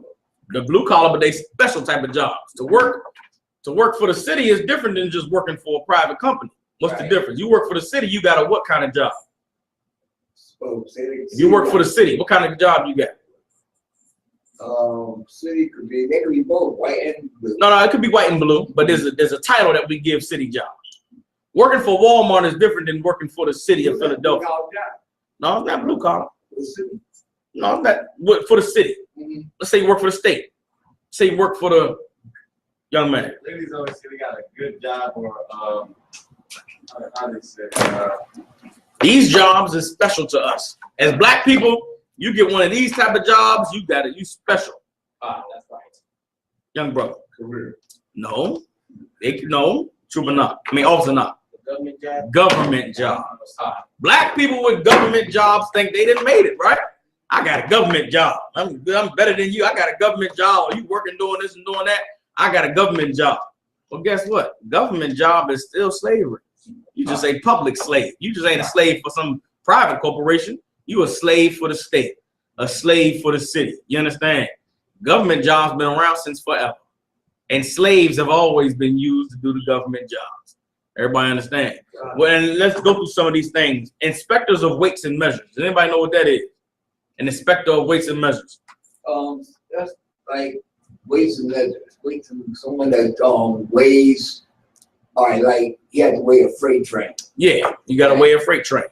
Speaker 2: The blue collar, but they special type of jobs. To work for the city is different than just working for a private company. What's the difference? You work for the city, you got a what kind of job? You work for the city. What kind of job you got?
Speaker 5: City could be, they could be both white and blue.
Speaker 2: No, it could be white and blue, but there's a title that we give city jobs. Working for Walmart is different than working for the city of Philadelphia. No, it's not blue collar. No, it's not for the city. Let's say you work for the state. Say you work for the young man.
Speaker 3: Ladies always say they got a good job or how they say
Speaker 2: these jobs is special to us. As black people, you get one of these type of jobs, you special.
Speaker 9: That's right.
Speaker 2: Young brother.
Speaker 3: career.
Speaker 2: No. Trooper not. I mean, officer not.
Speaker 6: Government job.
Speaker 2: Government jobs. Black people with government jobs think they didn't made it, right? I got a government job. I'm better than you. I got a government job. Are you working doing this and doing that? I got a government job. Well, guess what? Government job is still slavery. You just a public slave. You just ain't a slave for some private corporation. You a slave for the state, a slave for the city. You understand? Government jobs been around since forever. and slaves have always been used to do the government jobs. Everybody understand? Well, and let's go through some of these things. Inspectors of weights and measures. Does anybody know what that is? An inspector of weights and measures.
Speaker 5: That's like weights and measures. Weights and someone that weighs. All right, like you have to weigh a freight train.
Speaker 2: Yeah, you got to weigh a freight train.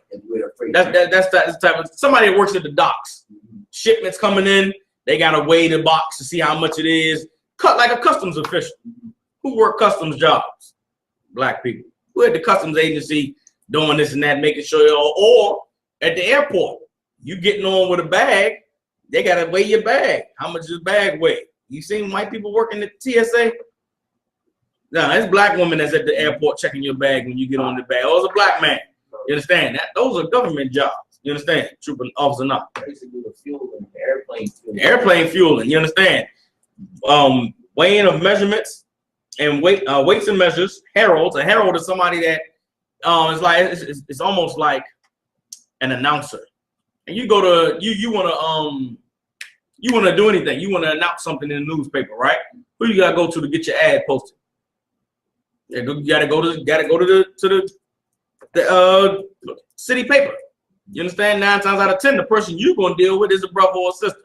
Speaker 2: That's the type of somebody that works at the docks. Shipments coming in, they got to weigh the box to see how much it is. Cut like a customs official. Who work customs jobs? Black people. Who at the customs agency doing this and that, making sure or at the airport, you getting on with a bag, they got to weigh your bag. How much does the bag weigh? You seen white people working at TSA? No, it's black woman that's at the airport checking your bag when you get on the bag. Oh, it's a black man. You understand that? Those are government jobs. You understand? Trooper officer not.
Speaker 6: Basically, the fuel and the airplane fuel.
Speaker 2: Airplane fueling. You understand? Weighing of measurements and weights and measures. Heralds. A herald is somebody that is like it's almost like an announcer. And you go to you want to do anything. You want to announce something in the newspaper, right? Who you gotta go to get your ad posted? You gotta go to the city paper. You understand? 9 times out of 10, the person you're gonna deal with is a brother or a sister.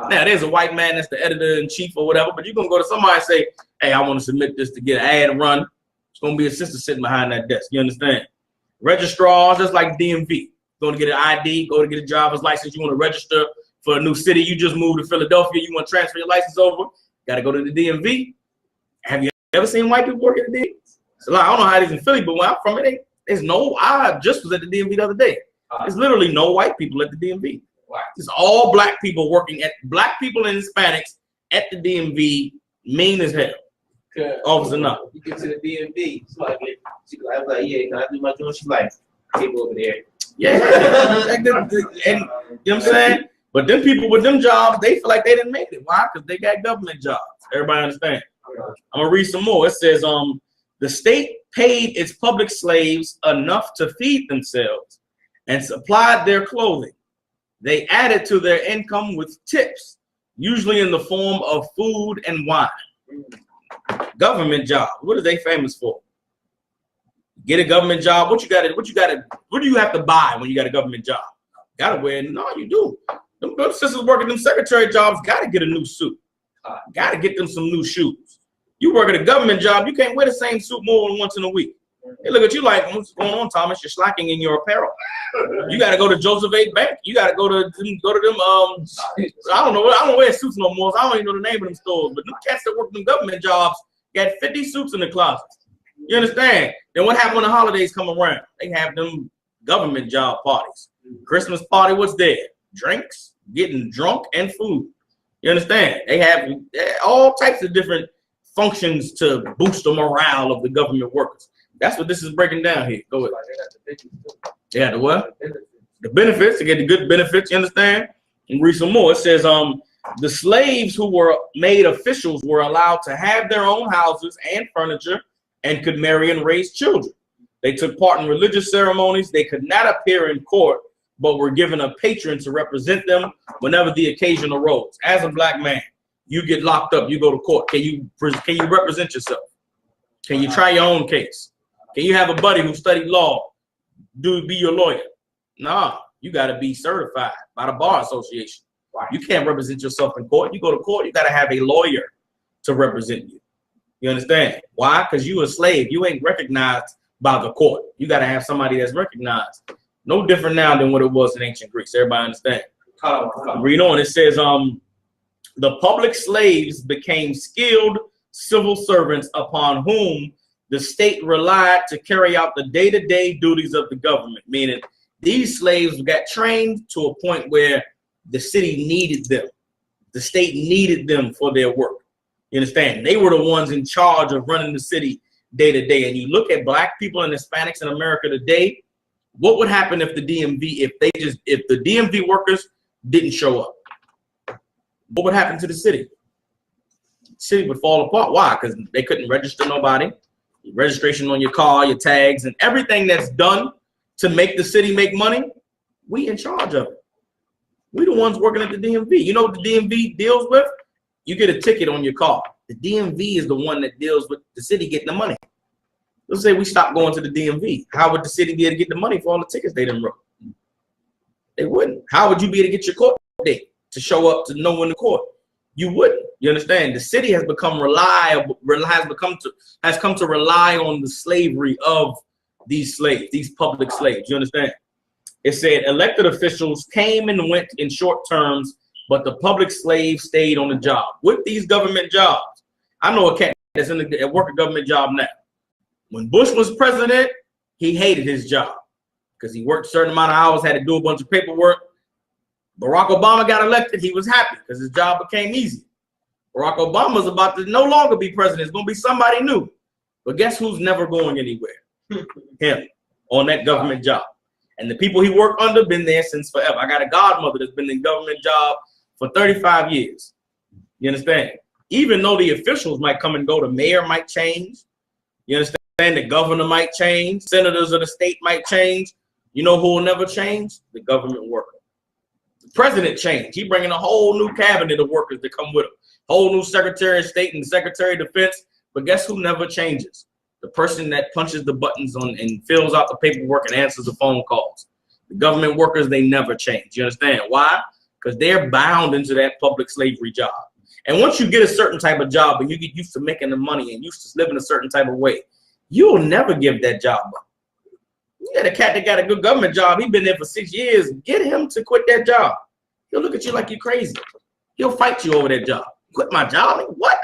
Speaker 2: Now there's a white man that's the editor-in-chief or whatever, but you're gonna go to somebody and say, "Hey, I want to submit this to get an ad run." It's gonna be a sister sitting behind that desk. You understand? Registrars, just like DMV. Going to get an ID, go to get a driver's license. You want to register for a new city. You just moved to Philadelphia. You want to transfer your license over. Got to go to the DMV. Have you ever seen white people work at the DMV? So I don't know how it is in Philly, but where I'm from, there's no. I just was at the DMV the other day. There's literally no white people at the DMV. It's all black people working at black people and Hispanics at the DMV. Mean as hell. Officer not.
Speaker 6: You get to the DMV. She's like, I was like, yeah, can I do my job? She's like, people over there.
Speaker 2: Yeah. And you know what I'm saying? But them people with them jobs, they feel like they didn't make it. Why? Because they got government jobs. Everybody understand? I'm gonna read some more. It says, the state paid its public slaves enough to feed themselves and supplied their clothing. They added to their income with tips, usually in the form of food and wine. Government job. What are they famous for? Get a government job. What do you have to buy when you got a government job? Gotta wear. No, you do. Them sisters working them secretary jobs gotta get a new suit. Gotta get them some new shoes. You work at a government job, you can't wear the same suit more than once in a week. They look at you like, what's going on, Thomas? You're slacking in your apparel. You got to go to Joseph A. Bank. You got to go to them. I don't know wear suits no more. So I don't even know the name of them stores. But them cats that work them government jobs got 50 suits in the closet. You understand? Then what happened when the holidays come around? They have them government job parties. Christmas party, what's there? Drinks, getting drunk, and food. You understand? They have all types of different functions to boost the morale of the government workers. That's what this is breaking down here. Go ahead. Yeah, the what? The benefits, to get the good benefits, you understand? And read some more. It says, the slaves who were made officials were allowed to have their own houses and furniture and could marry and raise children. They took part in religious ceremonies. They could not appear in court, but were given a patron to represent them whenever the occasion arose. As a black man, you get locked up, you go to court. Can you represent yourself? Can you try your own case? Can you have a buddy who studied law be your lawyer? Nah, you got to be certified by the Bar Association. You can't represent yourself in court. You go to court, you got to have a lawyer to represent you. You understand? Why? Because you a slave. You ain't recognized by the court. You got to have somebody that's recognized. No different now than what it was in ancient Greece. Everybody understand? Read on. It says, the public slaves became skilled civil servants upon whom the state relied to carry out the day-to-day duties of the government, meaning these slaves got trained to a point where the city needed them. The state needed them for their work. You understand? They were the ones in charge of running the city day to day. And you look at black people and Hispanics in America today, what would happen if the DMV, if the DMV workers didn't show up? What would happen to the city? The city would fall apart. Why? Because they couldn't register nobody. Registration on your car, your tags, and everything that's done to make the city make money, we in charge of it. We the ones working at the DMV. You know what the DMV deals with? You get a ticket on your car. The DMV is the one that deals with the city getting the money. Let's say we stop going to the DMV. How would the city be able to get the money for all the tickets they didn't wrote? They wouldn't. How would you be able to get your court date to show up to know when the court? You wouldn't. You understand? The city has become reliable, has come to rely on the slavery of these slaves, these public slaves. You understand? It said elected officials came and went in short terms, but the public slaves stayed on the job. With these government jobs, I know a cat that's in a work a government job now. When Bush was president, he hated his job because he worked a certain amount of hours, had to do a bunch of paperwork. Barack Obama got elected, he was happy because his job became easy. Barack Obama's about to no longer be president. It's going to be somebody new. But guess who's never going anywhere? Him, on that government job. And the people he worked under been there since forever. I got a godmother that's been in government job for 35 years. You understand? Even though the officials might come and go, the mayor might change. You understand? The governor might change. Senators of the state might change. You know who will never change? The government worker. The president changed. He bringing a whole new cabinet of workers to come with him. Whole new Secretary of State and Secretary of Defense. But guess who never changes? The person that punches the buttons on and fills out the paperwork and answers the phone calls. The government workers, they never change. You understand why? Because they're bound into that public slavery job. And once you get a certain type of job and you get used to making the money and used to living a certain type of way, you'll never give that job up. You got a cat that got a good government job. He's been there for 6 years. Get him to quit that job. He'll look at you like you're crazy. He'll fight you over that job. Quit my job? Like, what?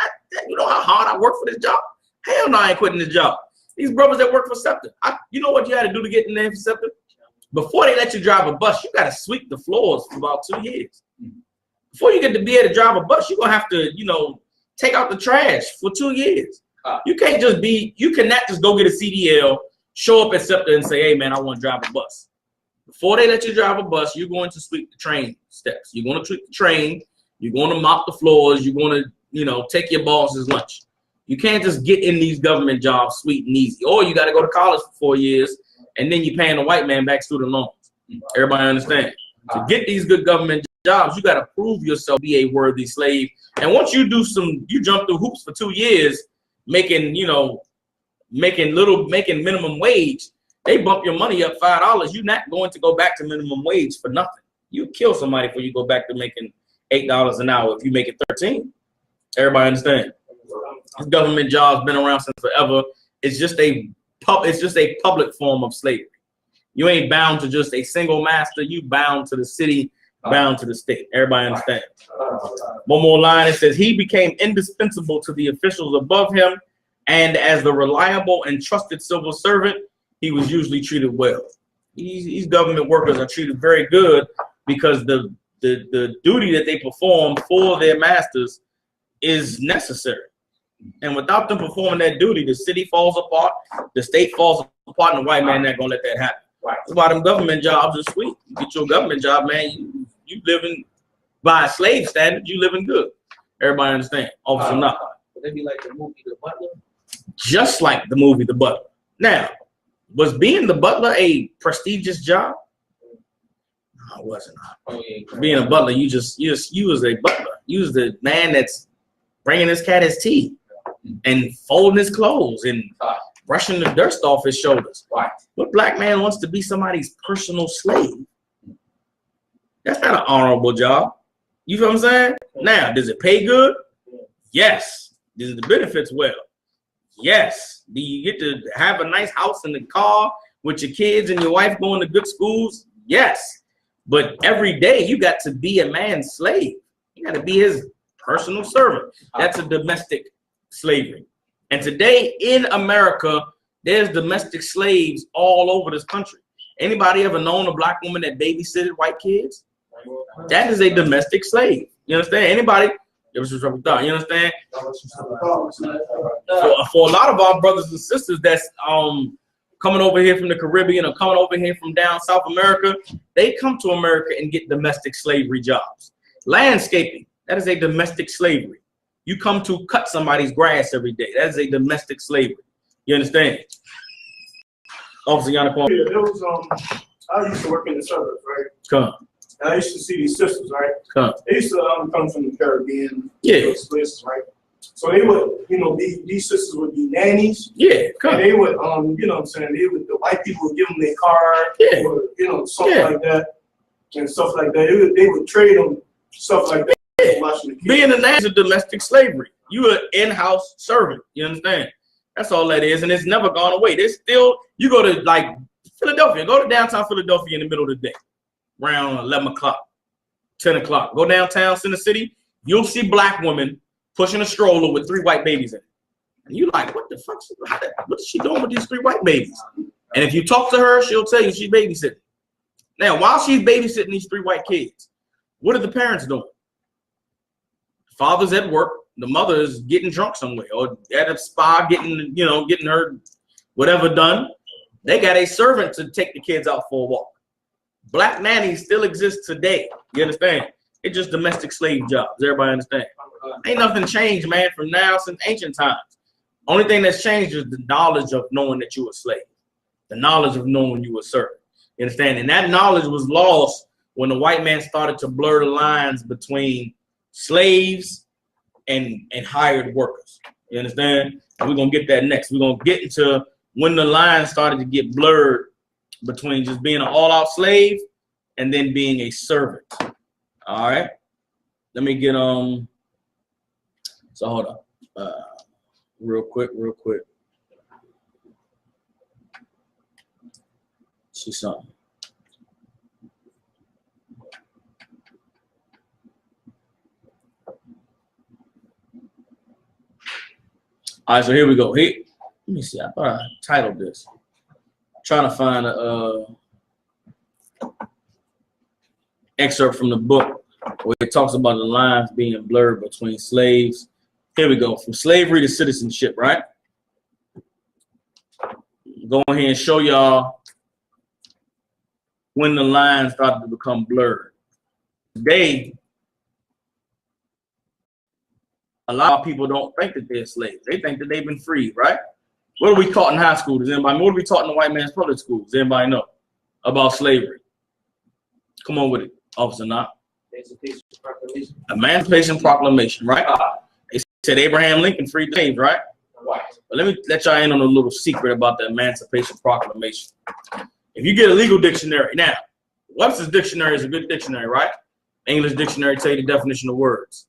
Speaker 2: You know how hard I work for this job? Hell no, I ain't quitting this job. These brothers that work for SEPTA, you know what you had to do to get in there for SEPTA? Before they let you drive a bus, you got to sweep the floors for about 2 years. Before you get to be able to drive a bus, you're going to have to, take out the trash for 2 years. You can't just you cannot just go get a CDL, show up at SEPTA and say, hey, man, I want to drive a bus. Before they let you drive a bus, you're going to sweep the train steps. You're going to sweep the train. You're going to mop the floors. You're going to, take your boss's lunch. You can't just get in these government jobs sweet and easy. Or you got to go to college for 4 years, and then you're paying the white man back student loans. Everybody understand? To get these good government jobs, you got to prove yourself be a worthy slave. And once you you jump through hoops for 2 years, making minimum wage, they bump your money up $5. You're not going to go back to minimum wage for nothing. You kill somebody before you go back to making $8 an hour if you make it 13. Everybody understand? This government job's been around since forever. It's just a public form of slavery. You ain't bound to just a single master. You bound to the city, bound to the state. Everybody understand? One more line. It says he became indispensable to the officials above him, and as the reliable and trusted civil servant, he was usually treated well. These government workers are treated very good because the duty that they perform for their masters is necessary. And without them performing that duty, the city falls apart, the state falls apart, and the white man not gonna let that happen. That's why them government jobs are sweet. You get your government job, man, you living by a slave standard, you living good. Everybody understand? Officer not.
Speaker 6: Would they be like the movie The Butler?
Speaker 2: Just like the movie The Butler. Now, was being the butler a prestigious job? No, it wasn't.
Speaker 6: Oh, yeah.
Speaker 2: Being a butler, you was a butler. You was the man that's bringing this cat his tea and folding his clothes and brushing the dust off his shoulders. What black man wants to be somebody's personal slave? That's not an honorable job. You feel what I'm saying? Now, does it pay good? Yes. Does the benefits well? Yes. Do you get to have a nice house and a car with your kids and your wife going to good schools? Yes. But every day you got to be a man's slave. You got to be his personal servant. That's a domestic slavery. And today in America, there's domestic slaves all over this country. Anybody ever known a black woman that babysitted white kids? That is a domestic slave. You understand? Anybody? You understand? For a lot of our brothers and sisters that's coming over here from the Caribbean or coming over here from down South America, they come to America and get domestic slavery jobs. Landscaping, that is a domestic slavery. You come to cut somebody's grass every day. That is a domestic slavery. You understand? Officer Yannick.
Speaker 8: Yeah, there was I used to work in the suburbs, right?
Speaker 2: Come.
Speaker 8: And I used to see these sisters, right?
Speaker 2: Come.
Speaker 8: They used to come from the Caribbean,
Speaker 2: Yeah.
Speaker 8: those places, right? So they would, you know, these sisters would be nannies.
Speaker 2: Yeah,
Speaker 8: And they would, you know what I'm saying, the white people would give them their card,
Speaker 2: Yeah.
Speaker 8: or, you know, something like that, and stuff like that. They would trade them, stuff like that. Watching the kids.
Speaker 2: Being a nanny is domestic slavery. You an in-house servant. You understand? That's all that is, and it's never gone away. There's still, you go to like Philadelphia, go to downtown Philadelphia in the middle of the day, around 11 o'clock, 10 o'clock. Go downtown Center City, you'll see black women pushing a stroller with 3 white babies in it. And you're like, what the fuck? What is she doing with these 3 white babies? And if you talk to her, she'll tell you she's babysitting. Now, while she's babysitting these 3 white kids, what are the parents doing? Father's at work, the mother is getting drunk somewhere, or at a spa getting her whatever done. They got a servant to take the kids out for a walk. Black nannies still exist today. You understand? It's just domestic slave jobs. Everybody understand? Ain't nothing changed, man, from now since ancient times. Only thing that's changed is the knowledge of knowing that you were a slave, the knowledge of knowing you were a servant. You understand? And that knowledge was lost when the white man started to blur the lines between slaves and hired workers. You understand? And we're gonna get that next. We're gonna get into when the lines started to get blurred between just being an all-out slave and then being a servant. All right. Let me get so hold on. Real quick. See something. All right, so here we go. Let me see. I thought I titled this. I'm trying to find a excerpt from the book where it talks about the lines being blurred between slaves. Here we go. From slavery to citizenship, right? Go ahead and show y'all when the lines started to become blurred. Today, a lot of people don't think that they're slaves. They think that they've been freed, right? What are we taught in high school? Does anybody know? What are we taught in the white man's public schools? Does anybody know about slavery? Come on with it, Officer Knox. Emancipation Proclamation, right? They said Abraham Lincoln freed the slaves, right? Right. But let me let y'all in on a little secret about the Emancipation Proclamation. If you get a legal dictionary, now, Webster's dictionary is a good dictionary, right? English dictionary tell you the definition of words.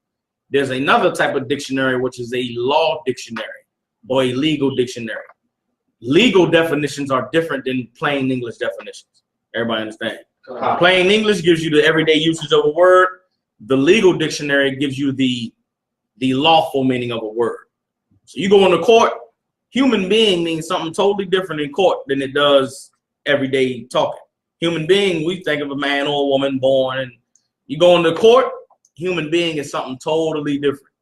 Speaker 2: There's another type of dictionary, which is a law dictionary or a legal dictionary. Legal definitions are different than plain English definitions. Everybody understand? Plain English gives you the everyday usage of a word. The legal dictionary gives you the lawful meaning of a word. So you go into court, human being means something totally different in court than it does everyday talking. Human being, we think of a man or a woman born, and you go into court, human being is something totally different.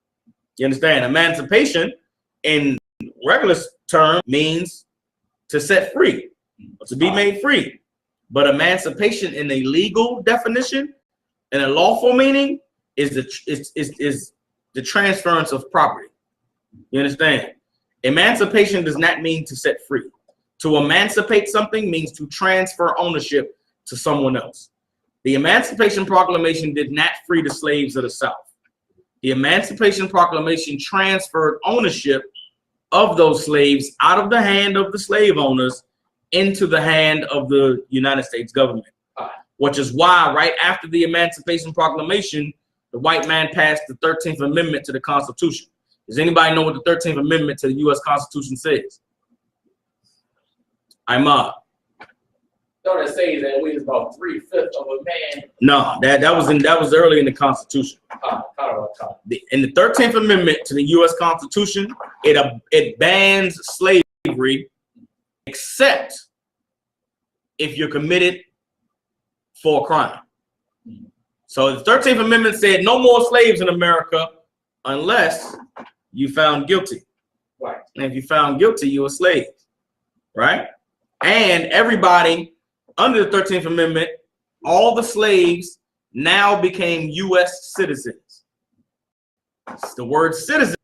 Speaker 2: You understand? Emancipation in regular term means to set free, or to be made free. But emancipation in a legal definition and a lawful meaning is the transference of property. You understand? Emancipation does not mean to set free. To emancipate something means to transfer ownership to someone else. The Emancipation Proclamation did not free the slaves of the South. The Emancipation Proclamation transferred ownership of those slaves out of the hand of the slave owners into the hand of the United States government, which is why right after the Emancipation Proclamation, the white man passed the 13th Amendment to the Constitution. Does anybody know what the 13th Amendment to the U.S. Constitution says? Imad.
Speaker 9: So that says that we was about 3/5 of a man.
Speaker 2: No, that was early in the Constitution. In the 13th Amendment to the U.S. Constitution, it bans slavery except if you're committed for a crime. So the 13th Amendment said no more slaves in America unless you found guilty.
Speaker 9: Right.
Speaker 2: And if you found guilty, you're a slave, right? And everybody under the 13th Amendment, all the slaves now became U.S. citizens. The word citizen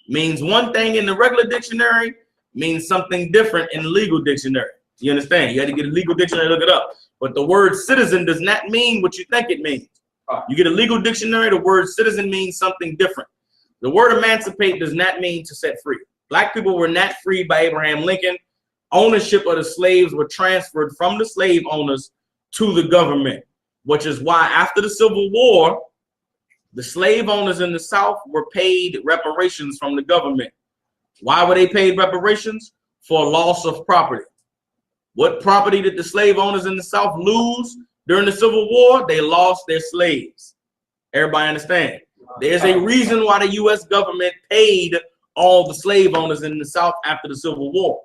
Speaker 2: means one thing in the regular dictionary, means something different in the legal dictionary. You understand? You had to get a legal dictionary to look it up. But the word citizen does not mean what you think it means. You get a legal dictionary, the word citizen means something different. The word emancipate does not mean to set free. Black people were not freed by Abraham Lincoln. Ownership of the slaves were transferred from the slave owners to the government, which is why after the Civil War, the slave owners in the South were paid reparations from the government. Why were they paid reparations? For loss of property. What property did the slave owners in the South lose during the Civil War? They lost their slaves. Everybody understand? There's a reason why the U.S. government paid all the slave owners in the South after the Civil War.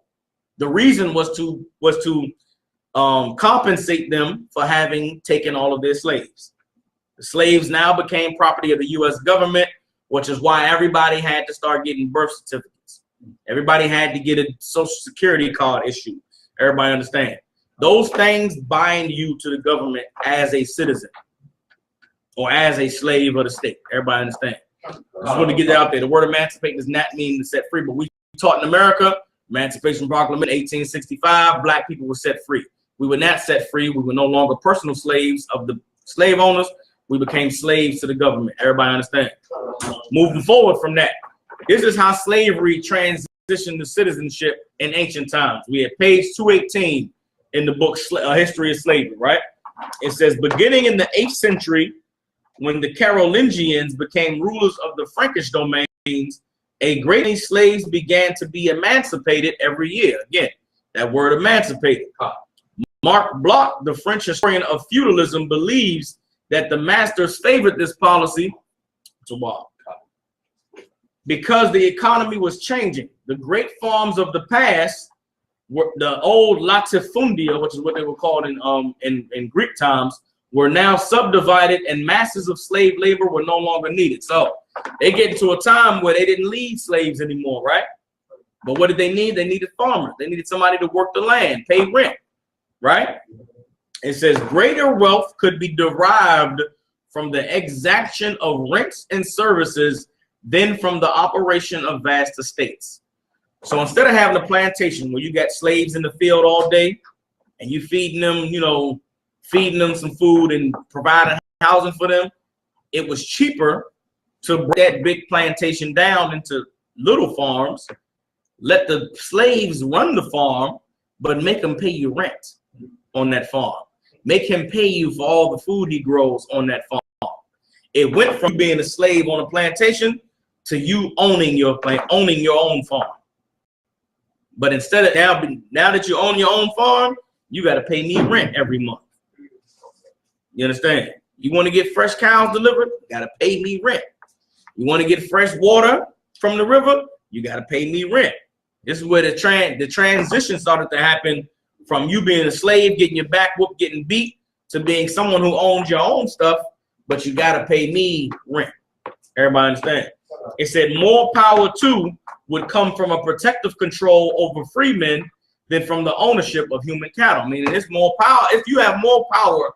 Speaker 2: The reason was to compensate them for having taken all of their slaves. The slaves now became property of the U.S. government, which is why everybody had to start getting birth certificates. Everybody had to get a social security card issued. Everybody understand? Those things bind you to the government as a citizen or as a slave of the state. Everybody understand? I just want to get that out there. The word emancipate does not mean to set free, but we taught in America, Emancipation Proclamation 1865, black people were set free. We were not set free. We were no longer personal slaves of the slave owners. We became slaves to the government. Everybody understand? Moving forward from that, this is how slavery transitioned to citizenship in ancient times. We have page 218 in the book History of Slavery, right? It says, beginning in the 8th century, when the Carolingians became rulers of the Frankish domains, a great many slaves began to be emancipated every year. Again, that word emancipated. Marc Bloch, the French historian of feudalism, believes that the masters favored this policy because the economy was changing. The great farms of the past, were the old latifundia, which is what they were called in Greek times, were now subdivided and masses of slave labor were no longer needed. So they get into a time where they didn't need slaves anymore, right? But what did they need? They needed farmers. They needed somebody to work the land, pay rent, right? It says greater wealth could be derived from the exaction of rents and services than from the operation of vast estates. So instead of having a plantation where you got slaves in the field all day and you feeding them, you know, feeding them some food and providing housing for them, it was cheaper to break that big plantation down into little farms, let the slaves run the farm, but make them pay you rent on that farm. Make him pay you for all the food he grows on that farm. It went from being a slave on a plantation to you owning your own farm. But instead of now that you own your own farm, you got to pay me rent every month. You understand? You want to get fresh cows delivered, you got to pay me rent. You want to get fresh water from the river, you got to pay me rent. This is where the transition started to happen from you being a slave, getting your back whooped, getting beat, to being someone who owns your own stuff, but you got to pay me rent. Everybody understand? It said more power too would come from a protective control over free men than from the ownership of human cattle. Meaning it's more power. If you have more power,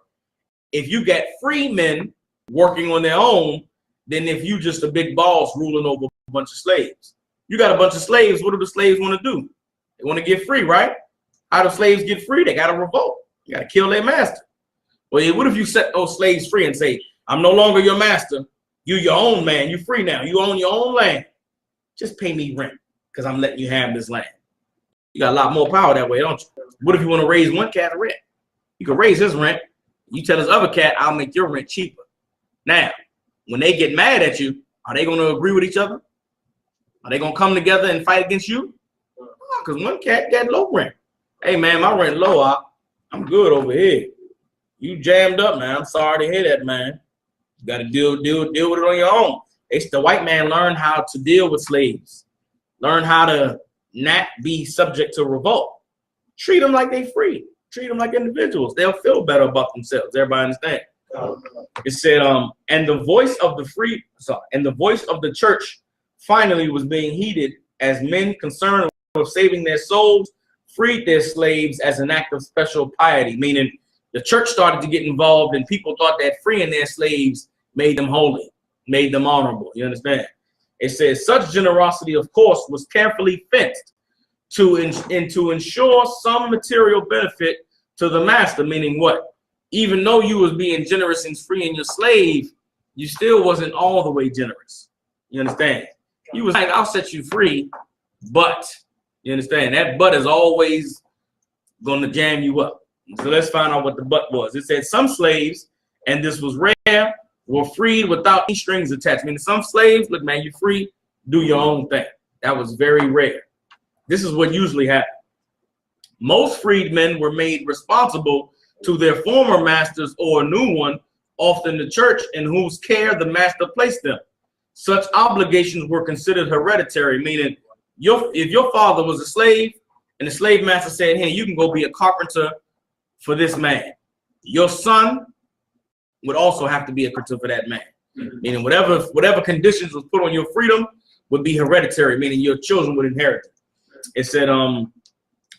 Speaker 2: if you get free men working on their own, than if you just a big boss ruling over a bunch of slaves. You got a bunch of slaves. What do the slaves want to do? They want to get free, right? How do slaves get free? They got to revolt. You got to kill their master. Well, what if you set those slaves free and say, I'm no longer your master. You're your own man. You're free now. You own your own land. Just pay me rent because I'm letting you have this land. You got a lot more power that way, don't you? What if you want to raise one cat rent? You can raise his rent. You tell this other cat, I'll make your rent cheaper. Now, when they get mad at you, are they going to agree with each other? Are they going to come together and fight against you? Because one cat got low rent. Hey, man, my rent low. I'm good over here. You jammed up, man. I'm sorry to hear that, man. You got to deal with it on your own. It's the white man learned how to deal with slaves. Learn how to not be subject to revolt. Treat them like they free. Treat them like individuals. They'll feel better about themselves. Everybody understand? It said, and the voice of the church finally was being heeded as men concerned with saving their souls freed their slaves as an act of special piety. Meaning the church started to get involved and people thought that freeing their slaves made them holy, made them honorable. You understand? It says such generosity, of course, was carefully fenced to ensure some material benefit to the master. Meaning what? Even though you was being generous in freeing your slave, you still wasn't all the way generous. You understand? He was like, I'll set you free, but you understand that but is always going to jam you up. So let's find out what the but was. It said some slaves, and this was rare, were freed without any strings attached. Meaning some slaves, look, man, you're free, do your own thing. That was very rare. This is what usually happened. Most freedmen were made responsible to their former masters or a new one, often the church, in whose care the master placed them. Such obligations were considered hereditary, meaning if your father was a slave and the slave master said, hey, you can go be a carpenter for this man, your son would also have to be a carpenter for that man. Meaning whatever conditions was put on your freedom would be hereditary, meaning your children would inherit it. It said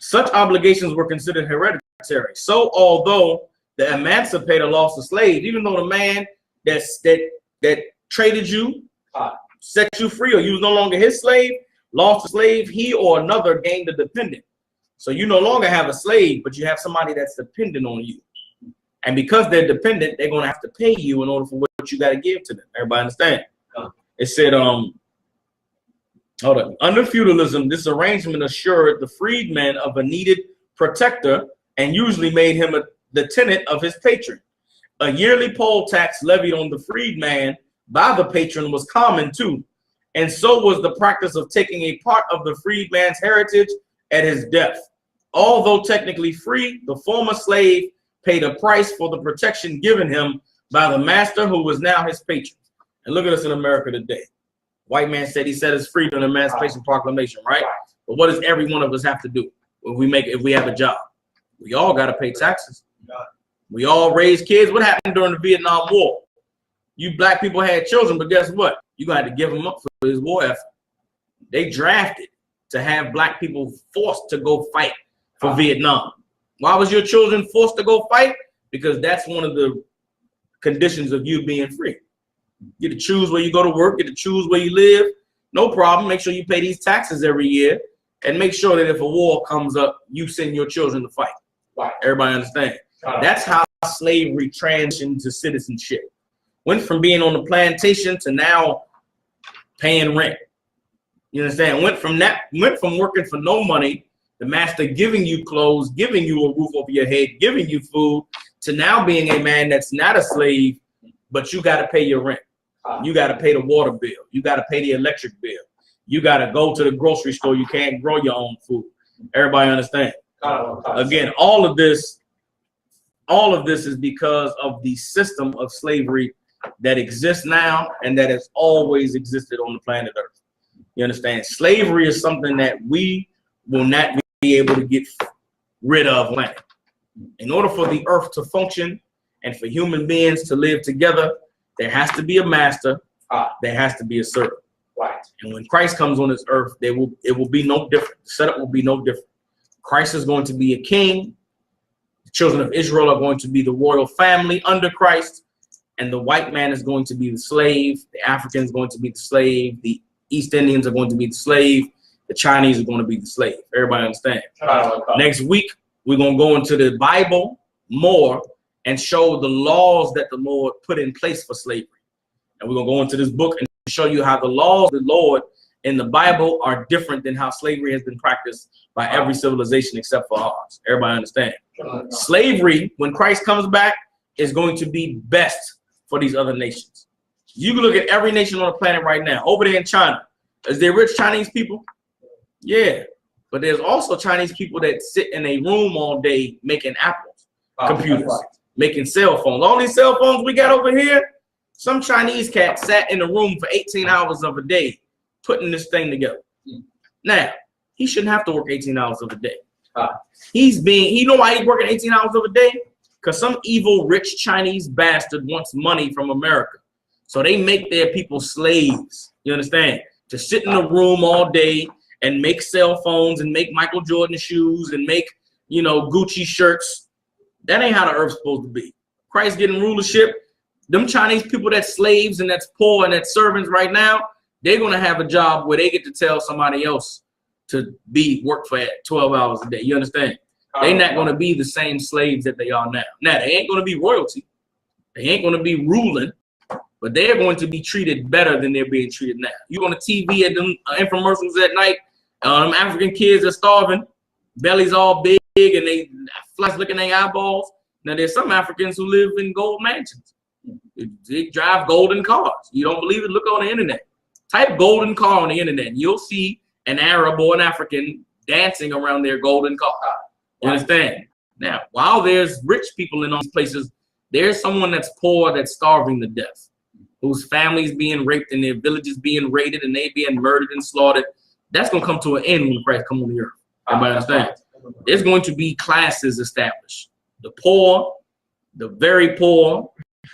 Speaker 2: such obligations were considered hereditary. So although the emancipator lost a slave, even though the man that traded you, set you free, or you was no longer his slave, lost a slave, he or another gained a dependent. So you no longer have a slave, but you have somebody that's dependent on you. And because they're dependent, they're going to have to pay you in order for what you got to give to them. Everybody understand? It said, hold on. Under feudalism, this arrangement assured the freedman of a needed protector and usually made him the tenant of his patron. A yearly poll tax levied on the freedman by the patron was common too, and so was the practice of taking a part of the freedman's heritage at his death. Although technically free, the former slave paid a price for the protection given him by the master who was now his patron. And look at us in America today. White man said he set us free during the Emancipation Proclamation, right? But what does every one of us have to do if we have a job? We all got to pay taxes. We all raise kids. What happened during the Vietnam War? You black people had children, but guess what? You're going to have to give them up for his war effort. They drafted to have black people forced to go fight for Vietnam. Why was your children forced to go fight? Because that's one of the conditions of you being free. You get to choose where you go to work, get to choose where you live. No problem. Make sure you pay these taxes every year, and make sure that if a war comes up, you send your children to fight. Right. Everybody understand? That's how slavery transitioned to citizenship. Went from being on the plantation to now paying rent. You understand? Went from working for no money, the master giving you clothes, giving you a roof over your head, giving you food, to now being a man that's not a slave, but you got to pay your rent. You got to pay the water bill. You got to pay the electric bill. You got to go to the grocery store. You can't grow your own food. Everybody understand? Again, all of this is because of the system of slavery that exists now and that has always existed on the planet Earth. You understand? Slavery is something that we will not be able to get rid of. In order for the earth to function and for human beings to live together, there has to be a master, there has to be a servant. Right. And when Christ comes on this earth, it will be no different. The setup will be no different. Christ is going to be a king. The children of Israel are going to be the royal family under Christ. And the white man is going to be the slave. The African is going to be the slave. The East Indians are going to be the slave. The Chinese are going to be the slave. Everybody understand? Next week, we're going to go into the Bible more and show the laws that the Lord put in place for slavery. And we're going to go into this book and show you how the laws of the Lord in the Bible are different than how slavery has been practiced by every civilization except for ours. Everybody understand? Slavery, when Christ comes back, is going to be best for these other nations. You can look at every nation on the planet right now. Over there in China, is there rich Chinese people? Yeah. But there's also Chinese people that sit in a room all day making apples, computers, making cell phones. All these cell phones we got over here, some Chinese cat sat in a room for 18 hours of a day putting this thing together. Now, he shouldn't have to work 18 hours of a day. You know why he's working 18 hours of a day? Because some evil rich Chinese bastard wants money from America. So they make their people slaves, you understand? To sit in a room all day and make cell phones and make Michael Jordan shoes and make, Gucci shirts. That ain't how the earth's supposed to be. Christ getting rulership. Them Chinese people that's slaves and that's poor and that's servants right now, they're going to have a job where they get to tell somebody else to work for 12 hours a day. You understand? They're not going to be the same slaves that they are now. Now, they ain't going to be royalty. They ain't going to be ruling, but but they're going to be treated better than they're being treated now. You on the TV at them infomercials at night, African kids are starving, bellies all big, and they flies looking at their eyeballs. Now there's some Africans who live in gold mansions. They drive golden cars. You don't believe it? Look on the internet. Type golden car on the internet, and you'll see an Arab or an African dancing around their golden car. You understand? Now, while there's rich people in all these places, there's someone that's poor, that's starving to death, whose families being raped and their villages being raided and they being murdered and slaughtered. That's going to come to an end when Christ comes on the earth. Everybody understand? There's going to be classes established. The poor, the very poor,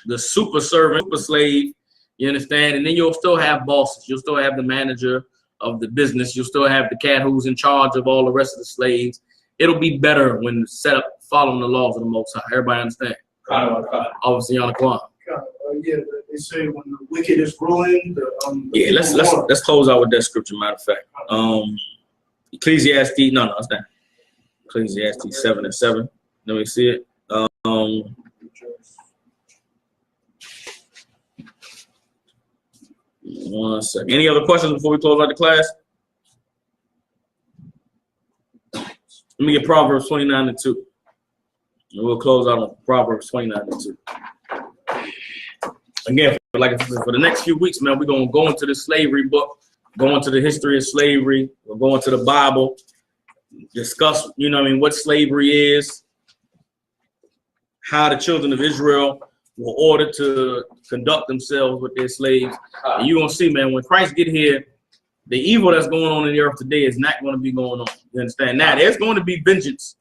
Speaker 2: the super servant, super slave, you understand? And then you'll still have bosses. You'll still have the manager of the business. You'll still have the cat who's in charge of all the rest of the slaves. It'll be better when set up following the laws of the Most High. Everybody understand? Obviously on the Quran.
Speaker 8: Yeah, they say when the wicked is ruling.
Speaker 2: Yeah, let's close out with that scripture. Matter of fact, Ecclesiastes. No, it's not. Ecclesiastes 7:7. Let me see it. 1 second. Any other questions before we close out the class? Let me get Proverbs 29:2. And we'll close out on Proverbs 29:2. Again, for the next few weeks, man, we're going to go into the slavery book, go into the history of slavery. We'll go into the Bible, discuss, what slavery is, how the children of Israel were ordered to conduct themselves with their slaves. And you're going to see, man, when Christ get here, the evil that's going on in the earth today is not going to be going on. You understand? Now, there's going to be vengeance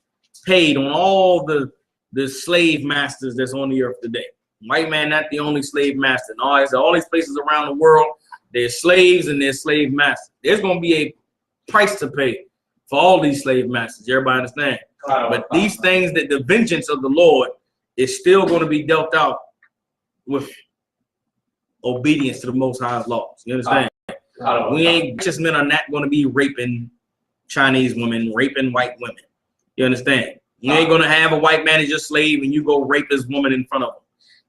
Speaker 2: paid on all the slave masters that's on the earth today. White man, not the only slave master. And all these places around the world, there's slaves and there's slave masters. There's going to be a price to pay for all these slave masters. Everybody understand? But these things, that the vengeance of the Lord is still going to be dealt out with obedience to the Most High's laws. You understand? Righteous men are not going to be raping Chinese women, raping white women. You understand? You ain't going to have a white man as your slave and you go rape this woman in front of him.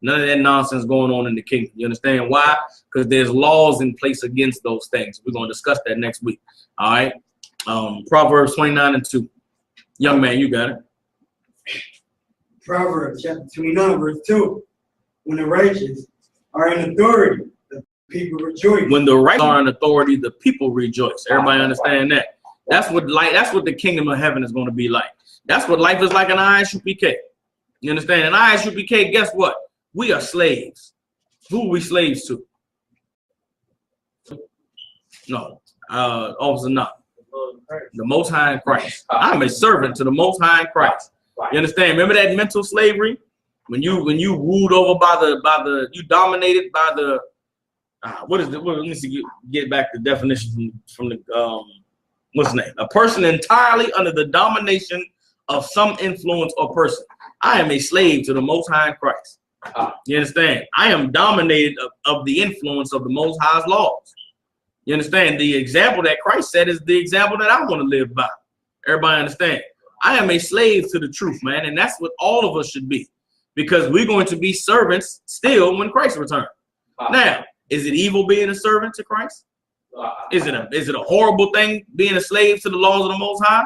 Speaker 2: None of that nonsense going on in the kingdom. You understand why? Because there's laws in place against those things. We're going to discuss that next week. All right. Proverbs 29:2. Young man, you got it.
Speaker 7: Proverbs chapter 29, verse 2. When the righteous are in authority, the people rejoice.
Speaker 2: When the righteous are in authority, the people rejoice. Everybody understand that? That's what the kingdom of heaven is going to be like. That's what life is like in ISUPK. You understand? In ISUPK, guess what? We are slaves. Who are we slaves to? No. Officer, not. The Most High in Christ. I'm a servant to the Most High in Christ. You understand? Remember that mental slavery? When you ruled over you dominated by the what is it? Let me see, get back the definition from the what's the name? A person entirely under the domination of some influence or person. I am a slave to the Most High in Christ. You understand? I am dominated of the influence of the Most High's laws. You understand? The example that Christ set is the example that I want to live by. Everybody understand? I am a slave to the truth, man, and that's what all of us should be, because we're going to be servants still when Christ returns. Now, is it evil being a servant to Christ? Is it a horrible thing being a slave to the laws of the Most High?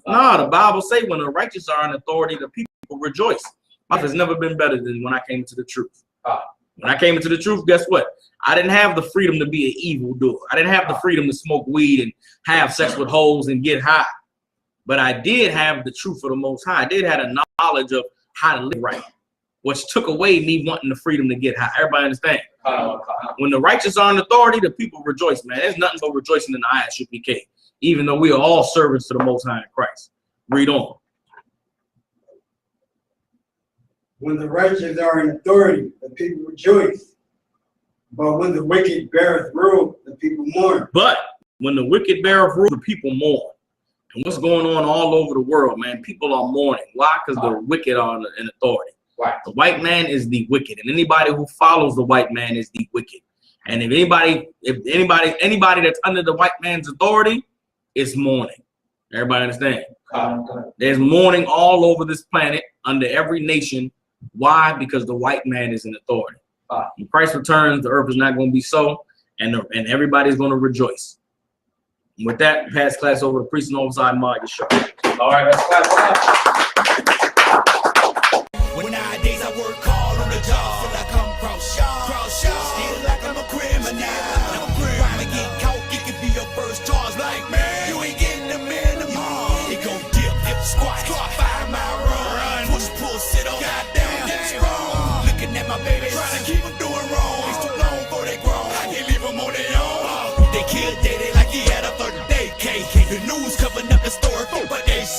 Speaker 2: No, the Bible say when the righteous are in authority, the people rejoice. Life has never been better than when I came into the truth. When I came into the truth, guess what? I didn't have the freedom to be an evildoer. I didn't have the freedom to smoke weed and have sex with hoes and get high. But I did have the truth of the Most High. I did have a knowledge of how to live right, which took away me wanting the freedom to get high. Everybody understand? When the righteous are in authority, the people rejoice, man. There's nothing but rejoicing in the ISUPK, even though we are all servants to the Most High in Christ. Read on.
Speaker 7: When the righteous are in authority, the people rejoice. But when the wicked beareth rule, the people mourn.
Speaker 2: But when the wicked beareth rule, the people mourn. And what's going on all over the world, man? People are mourning. Why? Because the wicked are in authority. The white man is the wicked, and anybody who follows the white man is the wicked. And if anybody that's under the white man's authority is mourning. Everybody understand? There's mourning all over this planet under every nation. Why? Because the white man is in authority. When Christ returns, the earth is not going to be so, and everybody's going to rejoice. With that, pass class over to Priest and Officer Ahmad Yeshua.
Speaker 9: All right, let's clap.
Speaker 10: When nowadays I work hard on the job, till I come cross y'all, still like I'm a criminal. Crime and get caught, it could be your first charge. Like, man, you ain't getting the minimum. It go dip, squat, 5 mile run, push, pull, sit on, goddamn, strong. Looking at my baby, trying to keep them doing wrong. It's too long for they grown, I can't leave them on their own. They killed Daddy like he had a 30-day KK. The news covering up the story, but they say